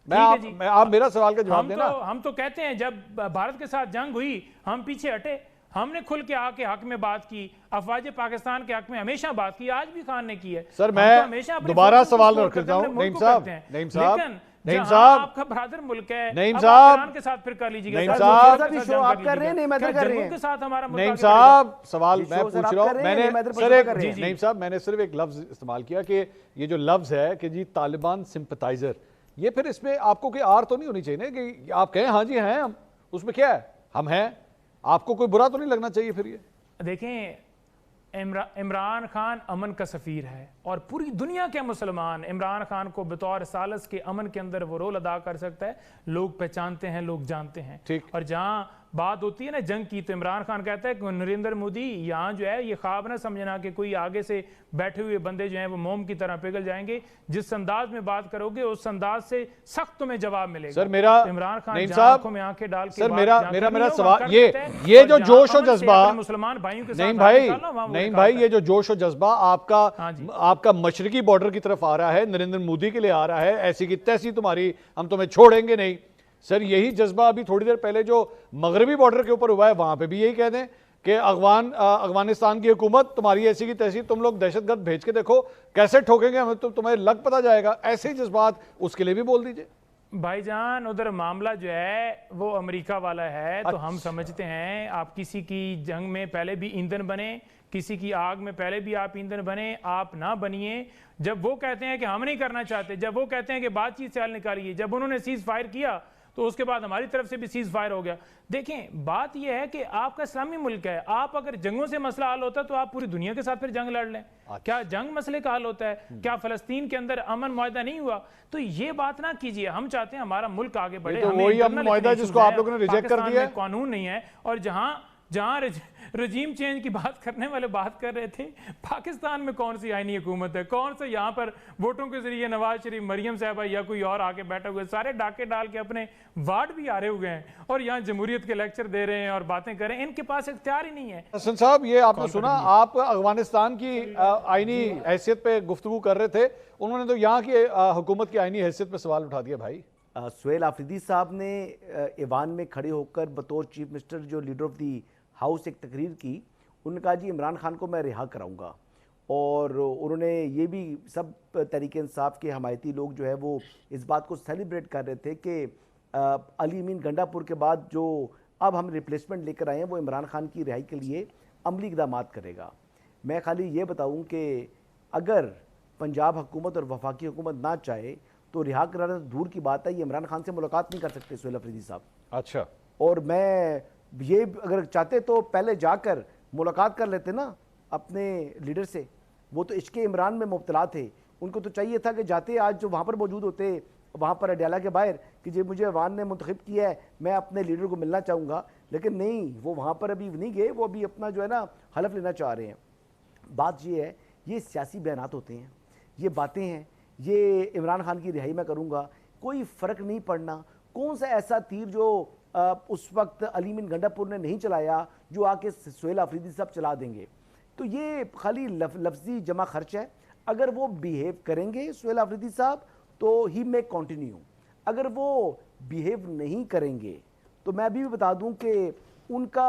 Speaker 1: आप मेरा सवाल का जवाब देना।
Speaker 4: हम तो कहते हैं जब भारत के साथ जंग हुई हम पीछे हटे, हमने खुल के आके हक में बात की, अफवाज पाकिस्तान के हक में हमेशा बात की, आज भी खान ने की है।
Speaker 1: सर मैं दोबारा सवाल रखता हूं नईम साहब, नईम साहब
Speaker 4: आपका ब्रदर मुल्क है,
Speaker 1: नईम साहब
Speaker 4: के साथ फिर कर लीजिएगा।
Speaker 1: नईम साहब
Speaker 6: आप कर रहे हैं, मैं कर रहे हैं
Speaker 4: के साथ हमारा
Speaker 1: नईम साहब सवाल मैं पूछ रहा हूं, मैंने सर नईम साहब मैंने सिर्फ एक लफ्ज इस्तेमाल किया कि ये जो लफ्ज है कि जी तालिबान सिंपथाइजर, ये फिर इसमें आपको कोई आर तो नहीं होनी चाहिए ना कि आप कहें हाँ जी हैं हम, उसमें क्या है हम हैं, आपको कोई बुरा तो नहीं लगना चाहिए फिर? ये
Speaker 4: देखें इमरान खान अमन का सफ़ीर है और पूरी दुनिया के मुसलमान इमरान खान को बतौर सालस के अमन के अंदर वो रोल अदा कर सकता है, लोग पहचानते हैं, लोग जानते हैं।
Speaker 1: ठीक।
Speaker 4: और जहाँ बात होती है ना जंग की, तो इमरान खान कहता है कि नरेंद्र मोदी यहाँ जो है ये ख्वाब ना समझना कि कोई आगे से बैठे हुए बंदे जो हैं वो मोम की तरह पिघल जाएंगे, जिस अंदाज में बात करोगे उस अंदाज से सख्त तुम्हें जवाब मिलेगा।
Speaker 1: सर मेरा
Speaker 4: तो इमरान खान
Speaker 1: आंखों
Speaker 4: में आंखें डाल के
Speaker 1: सर मेरा सवाल ये जो जोश और जज्बा
Speaker 4: मुसलमान भाइयों के
Speaker 1: नहीं भाई ये जो जोश और जज्बा आपका मशरकी बॉर्डर की तरफ आ रहा है, नरेंद्र मोदी के लिए आ रहा है, ऐसी की तैसी तुम्हारी हम तुम्हें छोड़ेंगे नहीं। सर यही जज्बा अभी थोड़ी देर पहले जो मगरबी बॉर्डर के ऊपर हुआ है वहां पे भी यही कह दें कि अफगानिस्तान की हुकूमत तुम्हारी ऐसी की तैसी, तुम लोग दहशतगर्द भेज के देखो कैसे ठोकेंगे हमें, तो तुम्हें लग पता जाएगा। ऐसे ही जज्बात उसके लिए भी बोल दीजिए।
Speaker 4: भाईजान उधर मामला जो है वो अमेरिका वाला है, तो हम समझते हैं आप किसी की जंग में पहले भी ईंधन बने, किसी की आग में पहले भी आप ईंधन बने, आप ना बनिए। जब वो कहते हैं कि हम नहीं करना चाहते, जब वो कहते हैं कि बातचीत से हल निकालिए, जब उन्होंने सीज फायर किया तो उसके बाद हमारी तरफ से भी सीज फायर हो गया। देखें, बात यह है कि आपका इस्लामी मुल्क है, आप अगर जंगों से मसला हल होता तो आप पूरी दुनिया के साथ फिर जंग लड़ लें। क्या जंग मसले का हल होता है? क्या फलस्तीन के अंदर अमन मुआहदा नहीं हुआ? तो ये बात ना कीजिए। हम चाहते हैं हमारा मुल्क आगे बढ़े,
Speaker 1: तो वही अमन मुआहदा जिसको आप लोगों ने रिजेक्ट कर दिया,
Speaker 4: कानून नहीं है। और जहां रजीम चेंज की बात करने वाले बात कर रहे थे, पाकिस्तान में कौन सी आईनी हुकूमत है? कौन सा यहाँ पर वोटों के जरिए नवाज शरीफ, मरियम साहबा या कोई और आके बैठा हुआ है, सारे डाके डाल के अपने वार्ड भी आ रहे हुए हैं और यहाँ जमहूरियत के लेक्चर दे रहे हैं और बातें कर रहे हैं। इनके पास इख्तियार ही नहीं है।
Speaker 1: हसन साहब, ये आपने सुना, आप अफगानिस्तान की आईनी हैसियत पे गुफ्तगू कर रहे थे, उन्होंने तो यहाँ की हुकूमत की आईनी हैसियत पे सवाल उठा दिया। भाई
Speaker 5: सुहेल आफरीदी साहब ने ईवान में खड़े होकर बतौर चीफ मिनिस्टर जो लीडर ऑफ दी हाउस एक तकरीर की। उन्होंने कहा जी इमरान खान को मैं रिहा कराऊंगा, और उन्होंने ये भी सब तहरीक इंसाफ के हमायती लोग जो है वो इस बात को सेलिब्रेट कर रहे थे कि अली अमीन गंडापुर के बाद जो अब हम रिप्लेसमेंट लेकर आए हैं वो इमरान खान की रिहाई के लिए अमली इक़दाम करेगा। मैं खाली ये बताऊं कि अगर पंजाब हुकूमत और वफाकी हुकूमत ना चाहे तो रिहा कराना तो दूर की बात है, ये इमरान खान से मुलाकात नहीं कर सकते सुहेल अफरीदी साहब।
Speaker 1: अच्छा,
Speaker 5: और मैं ये अगर चाहते तो पहले जाकर मुलाकात कर लेते ना अपने लीडर से। वो तो इश्क़ इमरान में मुब्तला थे, उनको तो चाहिए था कि जाते आज जो वहाँ पर मौजूद होते वहाँ पर अडयाला के बाहर कि जी मुझे अवान ने मुंतखब किया है, मैं अपने लीडर को मिलना चाहूँगा। लेकिन नहीं, वो वहाँ पर अभी नहीं गए, वो अभी अपना जो है ना हलफ लेना चाह रहे हैं। बात ये है, ये सियासी बयानात होते हैं, ये बातें हैं, ये इमरान खान की रिहाई मैं करूँगा, कोई फ़र्क नहीं पड़ना। कौन सा ऐसा तीर जो उस वक्त अली अमीन गंडापुर ने नहीं चलाया जो आके सुहेल आफरीदी साहब चला देंगे? तो ये खाली लफ्जी जमा खर्च है। अगर वो बिहेव करेंगे सुहेल आफरीदी साहब तो ही मे कंटिन्यू, अगर वो बिहेव नहीं करेंगे तो मैं भी बता दूं कि उनका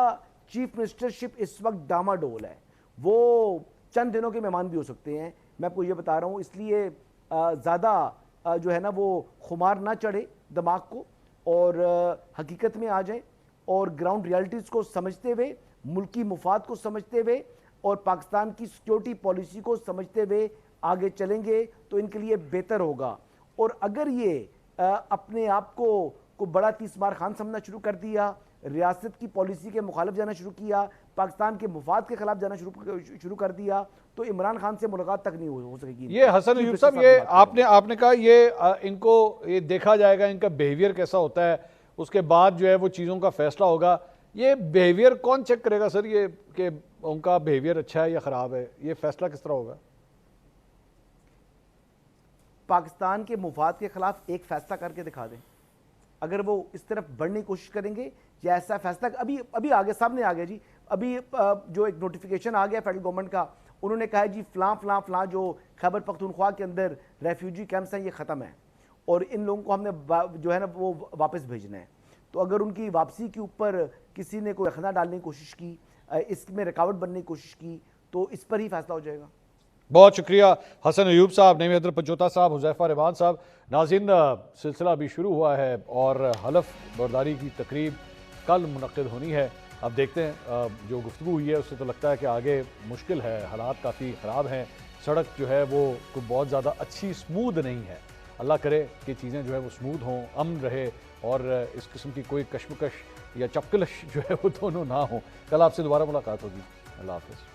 Speaker 5: चीफ मिनिस्टरशिप इस वक्त डामाडोल है, वो चंद दिनों के मेहमान भी हो सकते हैं। मैं आपको ये बता रहा हूँ, इसलिए ज़्यादा जो है ना वो खुमार ना चढ़े दिमाग को, और हकीकत में आ जाए और ग्राउंड रियलिटीज़ को समझते हुए, मुल्की मुफाद को समझते हुए और पाकिस्तान की सिक्योरिटी पॉलिसी को समझते हुए आगे चलेंगे तो इनके लिए बेहतर होगा। और अगर ये अपने आप को बड़ा तीसमार खान समझना शुरू कर दिया, रियासत की पॉलिसी के मुखालिफ जाना शुरू किया, पाकिस्तान के मुफाद के खिलाफ जाना शुरू कर दिया, तो इमरान खान से मुलाकात तक नहीं हो सकेगी।
Speaker 1: ये हसन अयूब साहब, ये आपने कहा ये इनको ये देखा जाएगा इनका बिहेवियर कैसा होता है, उसके बाद जो है वो चीज़ों का फैसला होगा। ये बिहेवियर कौन चेक करेगा सर, ये कि उनका बिहेवियर अच्छा है या ख़राब है? ये फैसला किस तरह होगा?
Speaker 5: पाकिस्तान के मुफाद के खिलाफ एक फैसला करके दिखा दें। अगर वो इस तरफ बढ़ने की कोशिश करेंगे या ऐसा फैसला अभी आगे सामने आ गया जी, अभी जो एक नोटिफिकेशन आ गया फेडरल गवर्नमेंट का, उन्होंने कहा है जी फलां जो खैबर पख्तूनख्वा के अंदर रेफ्यूजी कैंप्स हैं ये ख़त्म है और इन लोगों को हमने जो है ना वो वापस भेजना है। तो अगर उनकी वापसी के ऊपर किसी ने कोई रखना डालने की कोशिश की, इसमें रुकावट बनने की कोशिश की, तो इस पर ही फैसला हो जाएगा।
Speaker 1: बहुत शुक्रिया हसन अयूब साहब, नईम हैदर पंजोता साहब, हुज़ैफा रिजवान साहब। नाज़रीन, सिलसिला अभी शुरू हुआ है और हलफ बर्दारी की तकरीब कल मुनक़्क़िद होनी है। अब देखते हैं, जो गुफ्तगू हुई है उससे तो लगता है कि आगे मुश्किल है, हालात काफ़ी ख़राब हैं, सड़क जो है वो कोई बहुत ज़्यादा अच्छी स्मूथ नहीं है। अल्लाह करे कि चीज़ें जो है वो स्मूथ हों, अमन रहे और इस किस्म की कोई कशमकश या चपकलश जो है वो दोनों ना हो। कल आपसे दोबारा मुलाकात होगी। अल्लाह हाफ़िज़।